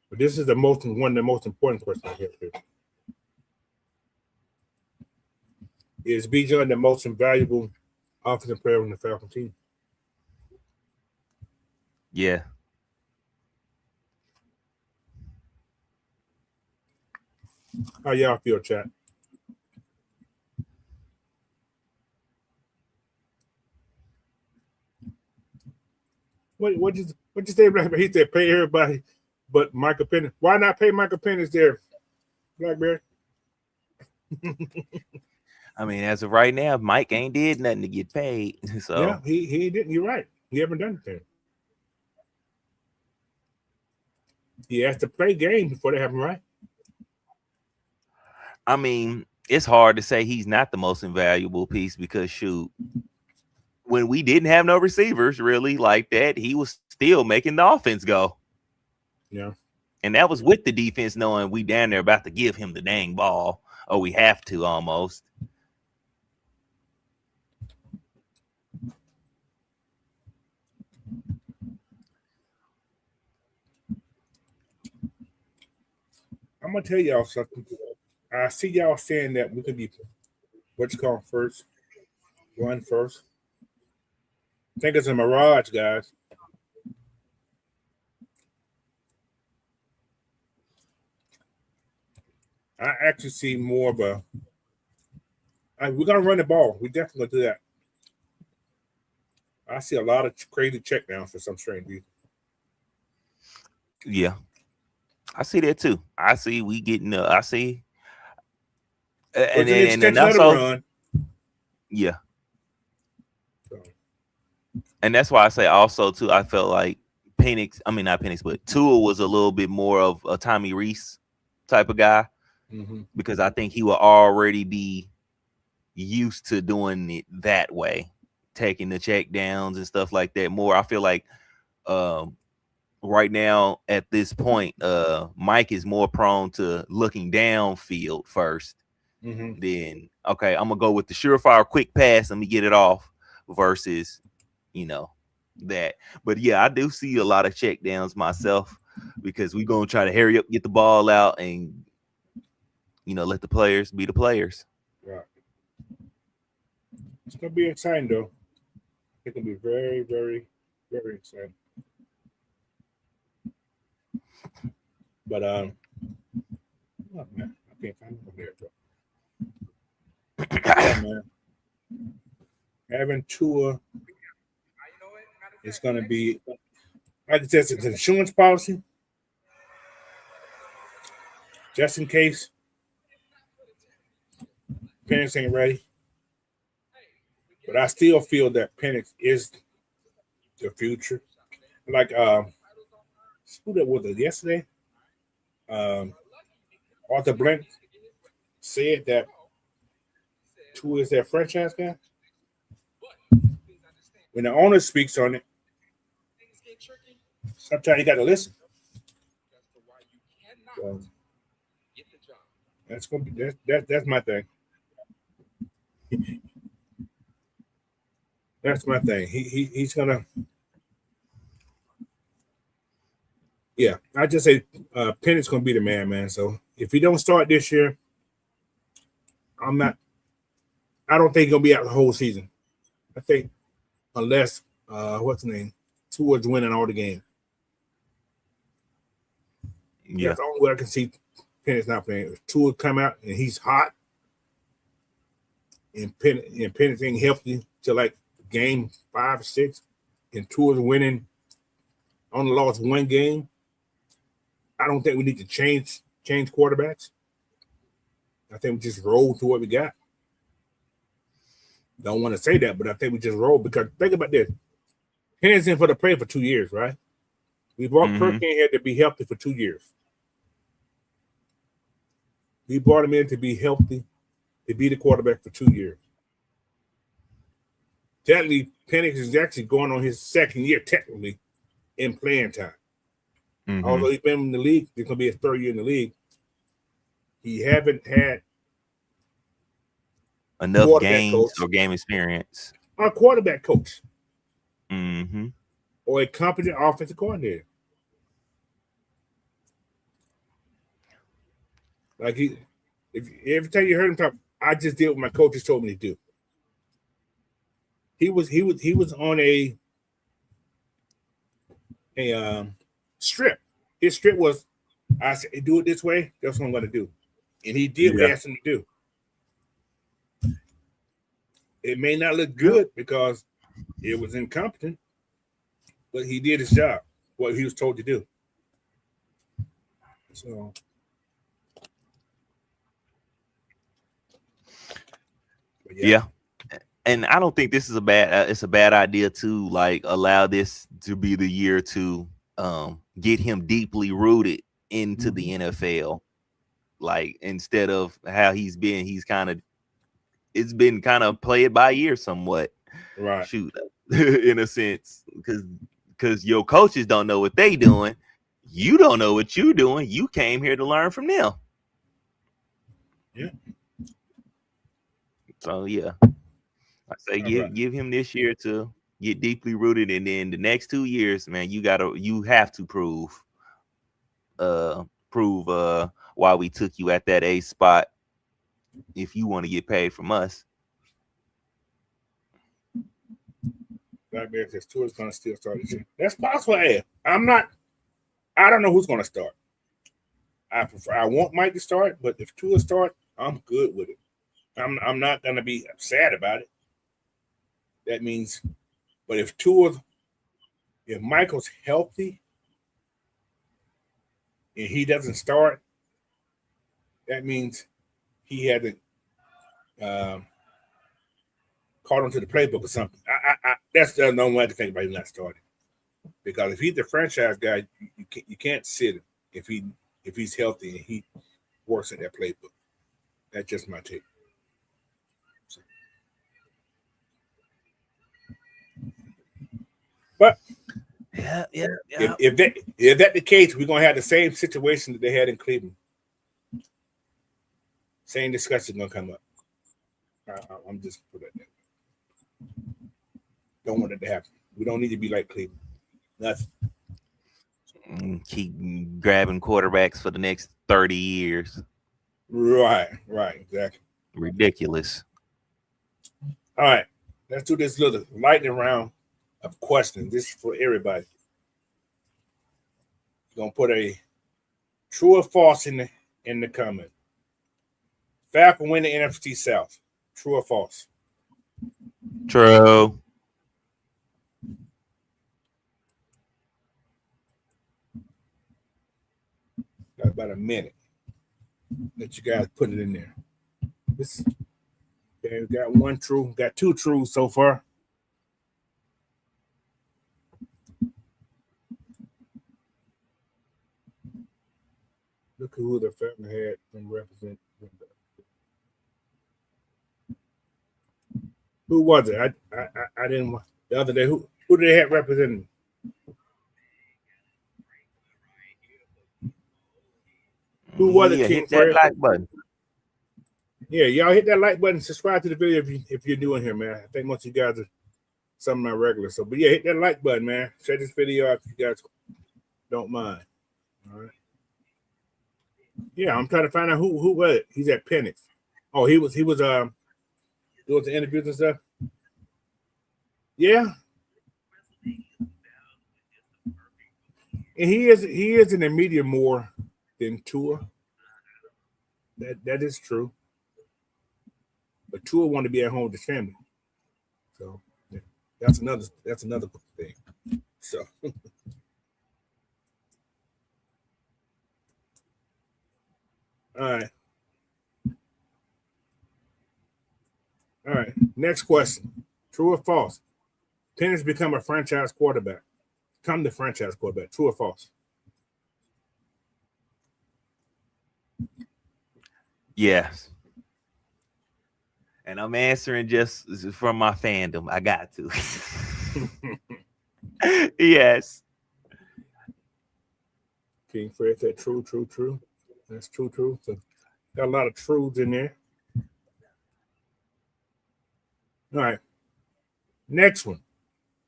But this is one of the most important questions I have here. Is Bijan the most invaluable offensive player on the Falcon team?
Yeah.
How y'all feel, chat? What you say, Blackberry? He said pay everybody but Michael Penix. Why not pay Michael Penix there, Blackberry?
I mean, as of right now, Mike ain't did nothing to get paid. So
yeah, he didn't. You're right. He haven't done anything. He has to play games before they happen, right?
I mean, it's hard to say he's not the most invaluable piece because shoot, when we didn't have no receivers really like that, he was still making the offense go.
Yeah.
And that was with the defense knowing we down there about to give him the dang ball. Or we have to almost.
I'm gonna tell y'all something. I see y'all saying that we could be what you call first, run first. I think it's a mirage, guys. I actually see more of a. We're gonna run the ball. We definitely gonna do that. I see a lot of crazy checkdowns for some strange reason.
Yeah, I see that too. I see we getting. I see, and
an extension of the
also,
run.
Yeah,
So,
and that's why I say also too. I felt like Penix. I mean, not Penix, but Tua was a little bit more of a Tommy Reese type of guy because I think he will already be used to doing it that way, taking the check downs and stuff like that more. I feel like right now at this point, Mike is more prone to looking downfield first. Then okay, I'm gonna go with the surefire quick pass. Let me get it off versus, that. But yeah, I do see a lot of check downs myself because we're gonna try to hurry up, get the ball out, and let the players be the players.
Right. It's gonna be exciting though. It can be very, very, very exciting. But oh man, I can't find it there. Yeah, man. Having Tua is gonna be, like I said, it's an insurance policy, just in case Penix ain't ready. But I still feel that Penix is the future. Like who that was it yesterday? Arthur Blank said that Tua is their franchise guy. When the owner speaks on it, sometimes you got to listen. So, that's gonna be that's my thing. That's my thing. He's gonna. Yeah, I just say Penix gonna be the man. So if he don't start this year, I'm not. I don't think he's gonna be out the whole season. I think unless what's the name, Tua's winning all the games.
Yeah,
that's the only way I can see Penix not playing. If Tua come out and he's hot, and Penix ain't healthy till like game 5 or 6, and Tua's winning, only lost one game. I don't think we need to change quarterbacks. I think we just roll to what we got. Don't want to say that, but I think we just roll because think about this. Penix in for the play for 2 years, right? We brought Kirk in here to be healthy for 2 years. We brought him in to be healthy, to be the quarterback for 2 years. Technically, Penix is actually going on his second year, technically, in playing time. Although he's been in the league, it's going to be his third year in the league. He haven't had
enough games or game experience.
A quarterback coach.
Mm-hmm.
Or a competent offensive coordinator. Like if every time you heard him talk, I just did what my coaches told me to do. He was on a strip. His strip was, I said, do it this way. That's what I'm going to do, and he did what I asked him to do. It may not look good because it was incompetent, but he did his job, what he was told to do. So.
Yeah. And I don't think this is it's a bad idea to like allow this to be the year to get him deeply rooted into the NFL. Like instead of how it's been kind of play it by ear somewhat.
Right.
Shoot, in a sense, because your coaches don't know what they doing. You don't know what you're doing. You came here to learn from them.
Yeah.
So yeah. I say give him this year to get deeply rooted, and then the next 2 years, man, you have to prove why we took you at that A spot if you want to get paid from us.
Blackbeard says Tua's gonna still start this year. That's possible. I don't know who's gonna start. I want Mike to start, but if Tua start, I'm good with it. I'm not gonna be sad about it. That means, but if Michael's healthy and he doesn't start, that means he hasn't caught onto the playbook or something. That's the only way to think about him not starting. Because if he's the franchise guy, you can't sit him if he's healthy and he works in that playbook. That's just my take. So. But if that's the case, we're gonna have the same situation that they had in Cleveland. Same discussion gonna come up. I'm just put it there. Don't want it to happen. We don't need to be like Cleveland. Nothing.
Keep grabbing quarterbacks for the next 30 years.
Right, exactly.
Ridiculous.
All right, let's do this little lightning round of questions. This is for everybody. Gonna put a true or false in the comment. Falcons win the NFC South. True or false?
True.
Got about a minute. Let you guys put it in there. Okay, we got one true. Got two trues so far. Look who the Falcons had them represent. Who was it? I didn't. The other day, who did they have representing? Who was it?
Hit that like button.
Yeah, y'all hit that like button. Subscribe to the video if you're new in here, man. I think most of you guys are some of my regulars. So, but yeah, hit that like button, man. Share this video out if you guys don't mind. All right. Yeah, I'm trying to find out who was it. He's at Penix. Oh, he was doing the interviews and stuff. Yeah. And he is in the media more than Tua. That is true. But Tua wanted to be at home with his family. So yeah, that's another thing. So all right. Next question. True or false? Penix become a franchise quarterback. Become the franchise quarterback. True or false?
Yes. And I'm answering just from my fandom. I got to. Yes.
King Fred said true. That's true. So got a lot of truths in there. All right. Next one.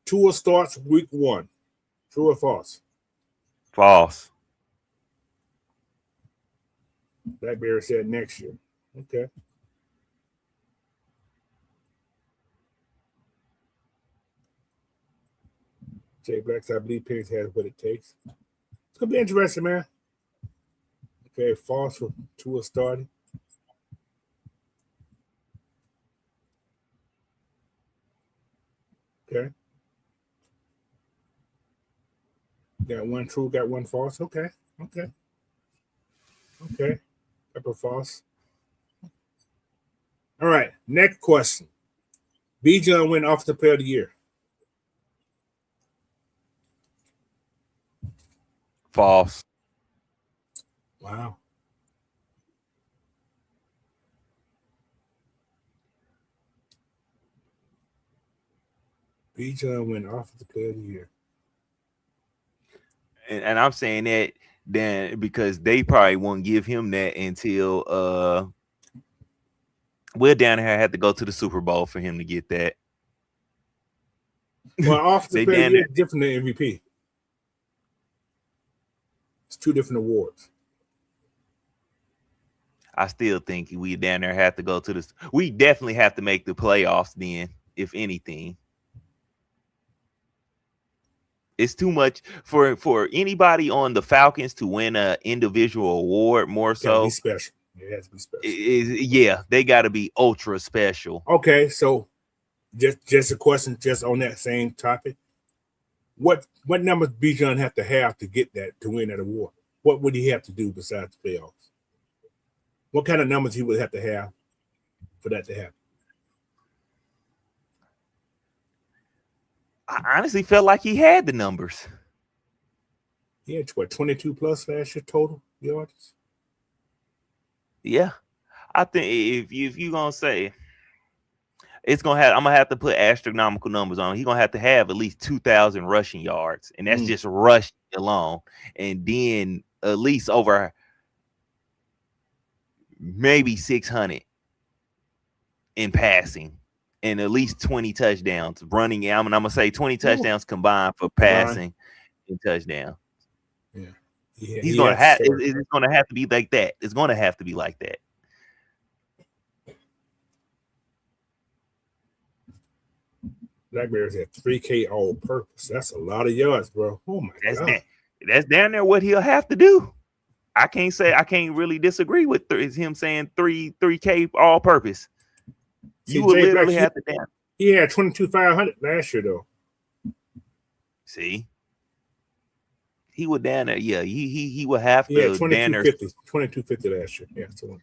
Tua starts week 1. True or false?
False.
Blackberry said next year. Okay. Jay Blacks, I believe Penix has what it takes. It's gonna be interesting, man. Okay, false for Tua starting. Okay. Got one true, got one false. Okay. Okay. Okay. Couple false. All right. Next question. Bijan went Offensive Player of the Year.
False.
Wow. Bijan went Offensive Player of the Year.
And I'm saying that then because they probably won't give him that until Will down here had to go to the Super Bowl for him to get that.
Well, Offensive Player of the Year is different than MVP. It's 2 different awards.
I still think we down there have to go to this. We definitely have to make the playoffs then, if anything. It's too much for anybody on the Falcons to win an individual award. More so,
be special. It has to be special.
Yeah, they got to be ultra special.
Okay, so just a question, just on that same topic. What numbers Bijan have to get that to win that award? What would he have to do besides the playoffs? What kind of numbers he would have to have for that to happen?
I honestly felt like he had the numbers.
He had 22 plus last year total yards.
Yeah, I think if you're gonna say it's gonna have, I'm gonna have to put astronomical numbers on. He's gonna have to have at least 2,000 rushing yards, and that's just rushing alone, and then at least over maybe 600 in passing. And at least 20 touchdowns running. I'm gonna say 20 touchdowns combined for passing and touchdown.
Yeah,
he's gonna have. It's gonna have to be like that. It's gonna have to be like that.
Blackberry's at 3K all-purpose. That's a lot of yards, bro. Oh my god,
that's down there what he'll have to do. I can't really disagree with him saying 3K all-purpose. You will literally have to down.
He had 22,500 last year though.
See, he was down there. Yeah, he would have to.
Yeah, 2250 last year. Yeah, so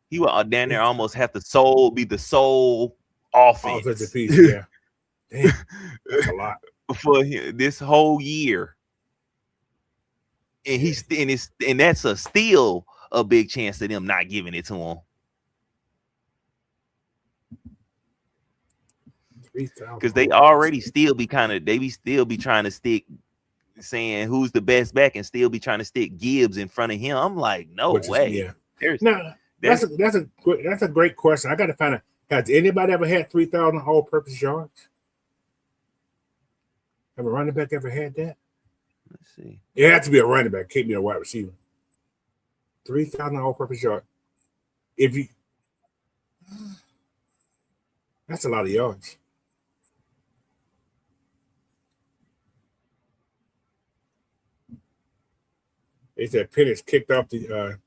he would down there almost have to be the sole offensive
piece. Yeah, damn, that's a lot
for this whole year. And and that's still a big chance of them not giving it to him. Because they already still be trying to stick saying who's the best back and still be trying to stick Gibbs in front of him. I'm like, no way.
That's a great question. I got to find out. Has anybody ever had 3,000 all-purpose yards? Have a running back ever had that?
Let's see.
It had to be a running back. Can't be a wide receiver. 3,000 all-purpose yards. That's a lot of yards. They said Penix kicked off the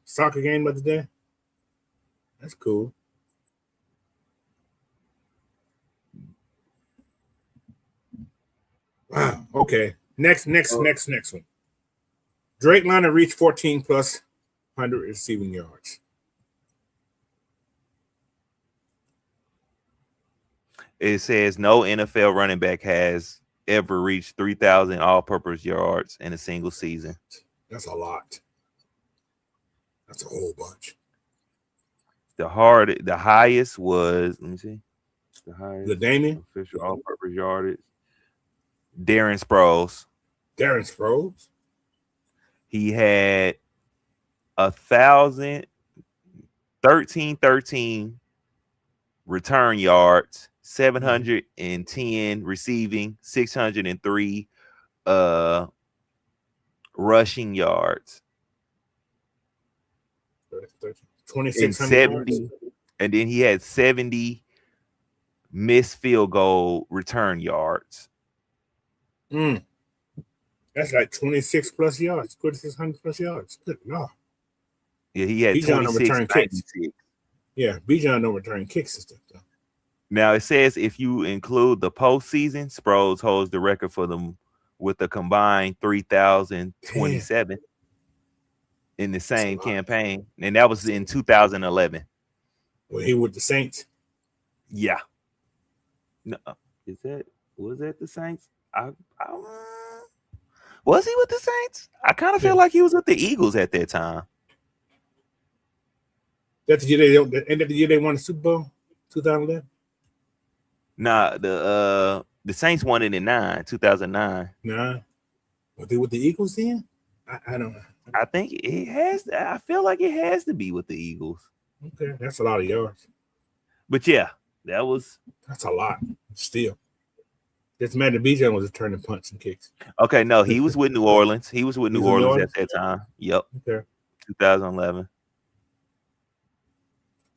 soccer game of the day. That's cool. Wow. Okay. Next one. Drake London reached 14 plus 100 receiving yards.
It says no NFL running back has ever reached 3,000 all-purpose yards in a single season.
That's a lot. That's a whole bunch.
The highest was, let me see. The highest
Damian
official all-purpose yardage. Darren Sproles.
Darren Sproles?
He had 1,013 return yards, 710 receiving, 603 rushing yards,
2,600 yards.
And then he had 70 missed field goal return yards.
That's like 26 plus yards, 2,600 plus yards. Good Lord.
Yeah, he had
Bijan don't return kicks. Yeah, Bijan don't return kicks and stuff though.
Now it says if you include the postseason, Sproles holds the record for them with a combined 3,027 in the same campaign, and that was in 2011.
When he with the Saints.
Yeah. No, was that the Saints? Was he with the Saints? I kind of feel like he was with the Eagles at that time.
That's the year the year they won the Super Bowl, 2011.
Nah, the Saints won it in 2009.
Nah, were they with the Eagles then? I don't know.
I think it has. I feel like it has to be with the Eagles.
Okay, that's a lot of yards.
But yeah, that's
a lot. Still, just imagine Bijan was returning punts and kicks.
Okay, no, he was with New Orleans. He was with New Orleans at that time. Yep.
Okay.
2011.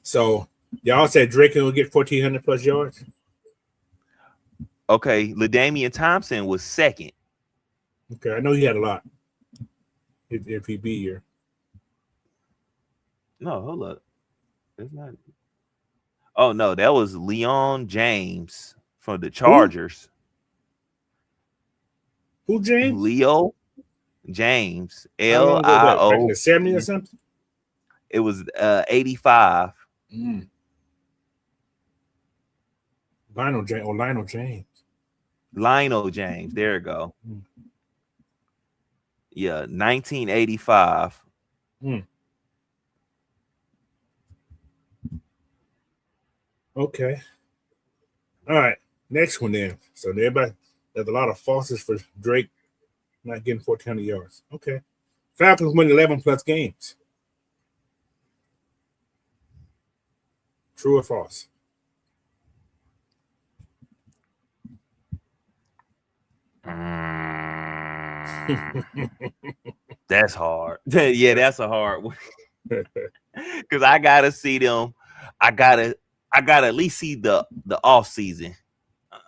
So y'all said Drake will get 1,400 plus yards.
Okay, LaDainian Thompson was second.
Okay, I know he had a lot. If he be here.
No, hold up. That's not. Oh no, that was Leon James from the Chargers.
Who James?
Leo James. L-I-O.
Back in the 70s or something?
It was 85.
Lionel James.
Lionel James. There you go. Yeah, 1985.
Okay. All right. Next one then. So everybody, there's a lot of falses for Drake not getting 1,400 yards. Okay. Falcons win 11 plus games. True or false?
That's hard. Yeah, that's a hard one. Because I gotta see them. I gotta at least see the off season.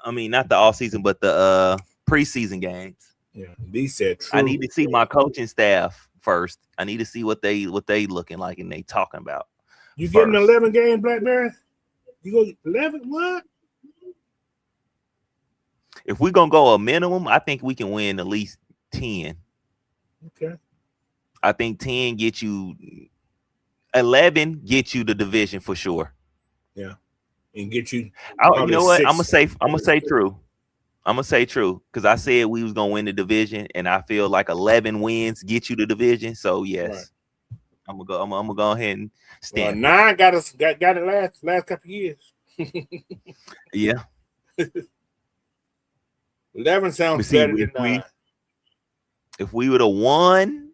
I mean, not the off season, but the preseason games.
Yeah, these said true.
I need to see my coaching staff first. I need to see what they looking like and they talking about.
You getting 11 games, Blackberry? You go 11? What?
If we're gonna go a minimum, I think we can win at least 10.
Okay.
I think 10 get you 11 get you the division for sure.
Yeah. And get you.
You know what? I'm gonna say true. I'm gonna say true because I said we was gonna win the division, and I feel like 11 wins get you the division. So yes, right. I'm gonna go ahead and stand.
9 got it last couple years.
Yeah.
11 sounds better than 9.
If we would have won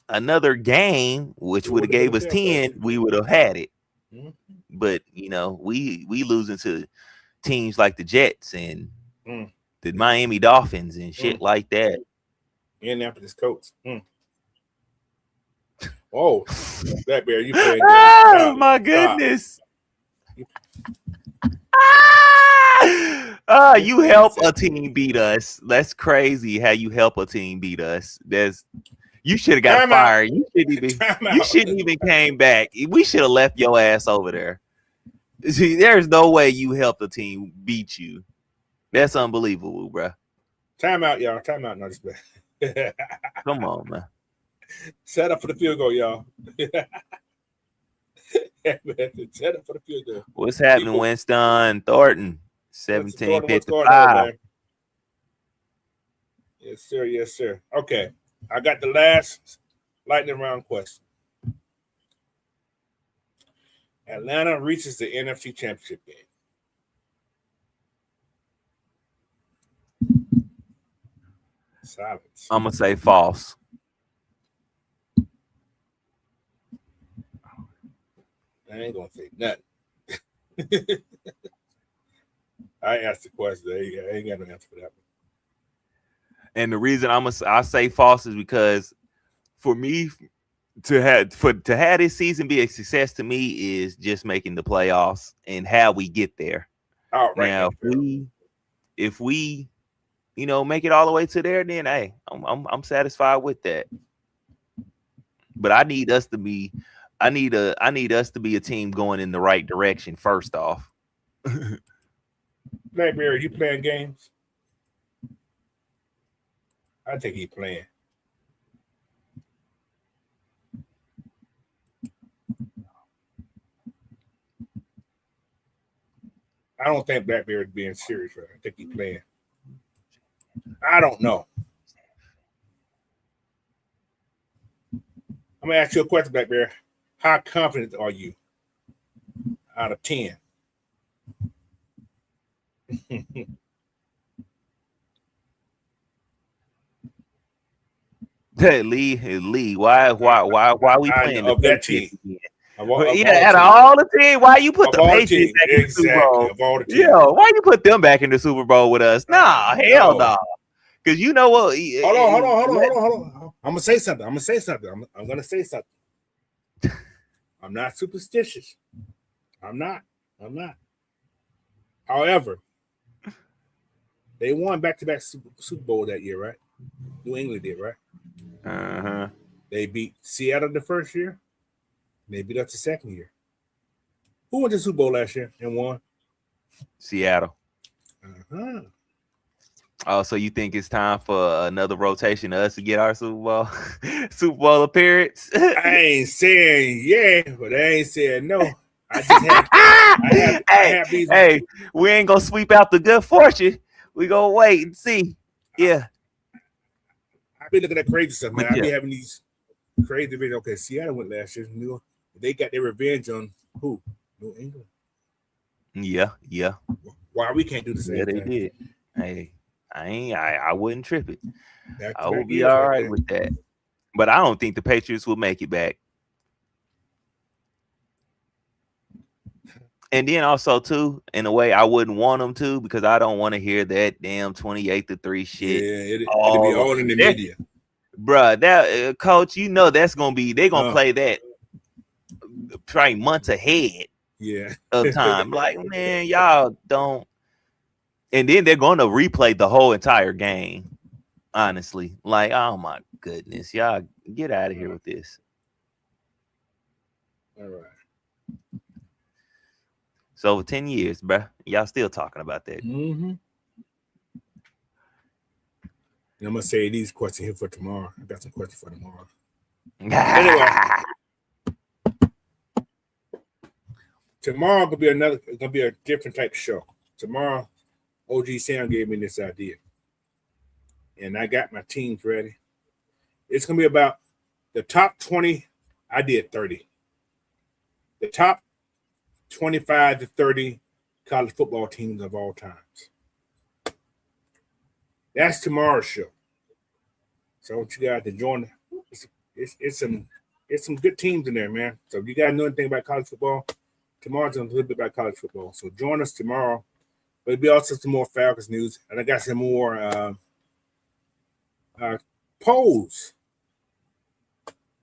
another game, which would have gave us 10, we would have had it. Mm-hmm. But you know, we losing to teams like the Jets and the Miami Dolphins and shit like that.
Indianapolis Colts. Oh, Blackberry, you playing? Oh
my goodness! You help a team beat us. That's crazy how you help a team beat us. You should have got fired. You shouldn't even came back. We should have left your ass over there. See, there's no way you helped a team beat you. That's unbelievable, bro.
Time out, y'all. Time out. No, just
come on, man.
Set up for the field goal, y'all. Set up for the field goal.
What's happening, Winston Thornton? 1755.
Yes, sir. Yes, sir. Okay. I got the last lightning round question. Atlanta reaches the NFC Championship game. Silence.
I'm going to say false.
I ain't going to say nothing. I asked the question. I ain't got no answer for that one.
And the reason I say false is because for me to have this season be a success to me is just making the playoffs and how we get there.
All right.
Now, if we make it all the way to there, then hey, I'm satisfied with that. But I need us to be a team going in the right direction first off.
Blackberry, you playing games? I think he playing. I don't think Blackberry's being serious, right? I think he playing. I don't know. I'm gonna ask you a question, Blackberry. How confident are you out of 10?
Hey, Lee, why we playing
of that team?
Out of all the team, why you put the Patriots back in the Super Bowl?
Of all the teams.
Yeah, why you put them back in the Super Bowl with us? Nah, hell no. Because you know what?
Hold on. I'm gonna say something. I'm gonna say something. I'm not superstitious. I'm not. However, they won back-to-back Super Bowl that year, right? New England did, right?
Uh-huh.
They beat Seattle the first year. They beat us the second year. Who went to the Super Bowl last year and won?
Seattle.
Uh-huh.
Oh, so you think it's time for another rotation of us to get our Super Bowl appearance?
I ain't saying yeah, but I ain't saying no. I have these.
Hey, we ain't gonna sweep out the good fortune. We gonna wait and see. Yeah.
I be looking at crazy stuff, man. I be having these crazy videos. Okay, Seattle went last year. They got their revenge on who? New England.
Yeah.
Why we can't do the same thing?
Yeah, they did. Hey, I wouldn't trip it. I would be
years
all
like
right
that.
with that. But I don't think the Patriots will make it back. And then also too, in a way, I wouldn't want them to because I don't want to hear that damn 28-3 shit.
Yeah, it'll be all in the media,
bruh. That coach, that's gonna be. They're gonna play that probably months ahead.
Yeah,
of time. Like, man, y'all don't. And then they're gonna replay the whole entire game. Honestly, like, oh my goodness, y'all get out of here with this.
All right.
So over 10 years, bruh, y'all still talking about that.
Mm-hmm. I'm gonna say these questions here for tomorrow. I got some questions for tomorrow. Anyway, tomorrow gonna be a different type of show. Tomorrow, OG Sam gave me this idea, and I got my teams ready. It's gonna be about the top 20. I did 30. The top 25 to 30 college football teams of all times. That's tomorrow's show. So I want you guys to join. It's some good teams in there, man. So if you guys know anything about college football, tomorrow's a little bit about college football. So join us tomorrow. But it'll be also some more Falcons news, and I got some more polls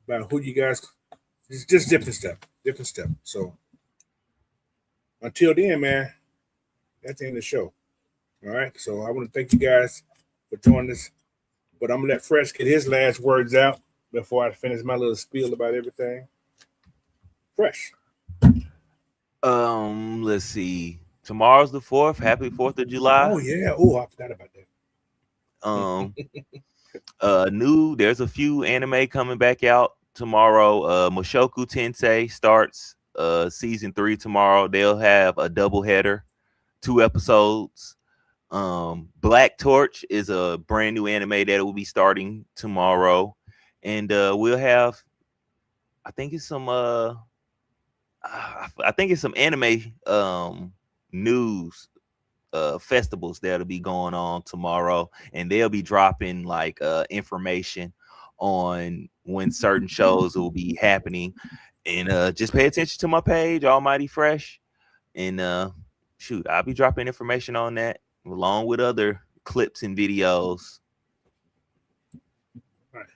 about who you guys. It's just different stuff. So until then, man, that's the end of the show. All right. So I want to thank you guys for joining us. But I'm gonna let Fresh get his last words out before I finish my little spiel about everything. Fresh.
Let's see. Tomorrow's the 4th. Happy 4th of July.
Oh yeah. Oh, I forgot about
that. There's a few anime coming back out tomorrow. Mushoku Tensei starts season 3 tomorrow. They'll have a double header, 2 episodes. Black Torch is a brand new anime that will be starting tomorrow, and we'll have, I think it's some anime news festivals that'll be going on tomorrow, and they'll be dropping like information on when certain shows will be happening. And just pay attention to my page, Almighty Fresh. And shoot, I'll be dropping information on that along with other clips and videos.
All right.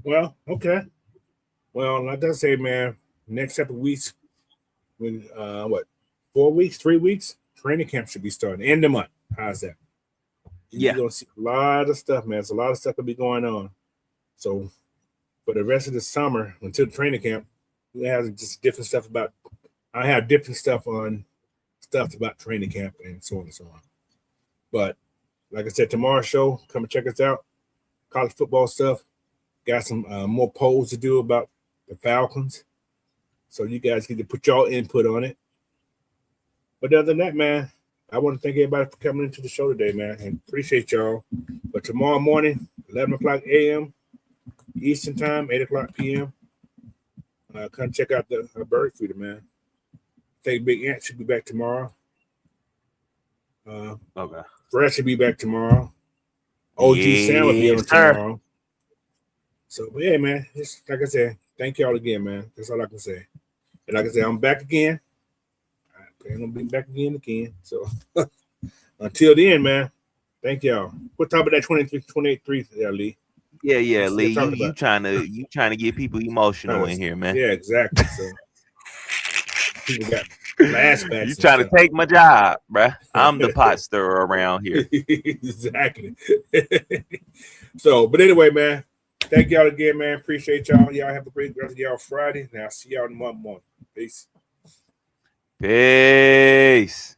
Well, okay. Well, like I say, man, next couple of weeks, when 4 weeks, 3 weeks, training camp should be starting. End of the month. How's that?
Yeah.
You're gonna see a lot of stuff, man. There's a lot of stuff will be going on. So for the rest of the summer until training camp, we have just different stuff about. I have different stuff about training camp and so on and so on. But like I said, tomorrow's show, come and check us out. College football stuff. Got some more polls to do about the Falcons. So you guys get to put y'all input on it. But other than that, man, I want to thank everybody for coming into the show today, man, and appreciate y'all. But tomorrow morning, 11 o'clock a.m. Eastern time, 8 o'clock p.m., come check out the bird feeder, man. I think Big Ant should be back tomorrow.
Okay.
Fred should be back tomorrow. OG Sam will be on tomorrow. So, but yeah, man, just like I said, thank y'all again, man. That's all I can say. And like I said, I'm back again. I plan on being back again. So until then, man, thank y'all. What time of that 28-3 there, Lee?
Yeah, Lee. You trying to get people emotional in here, man.
Yeah, exactly. So people got flashbacks.
You trying to take my job, bruh. I'm the pot stirrer around here.
Exactly. So, but anyway, man, thank y'all again, man. Appreciate y'all. Y'all have a great rest of y'all Friday. Now, I'll see y'all in the month. Peace.
Peace.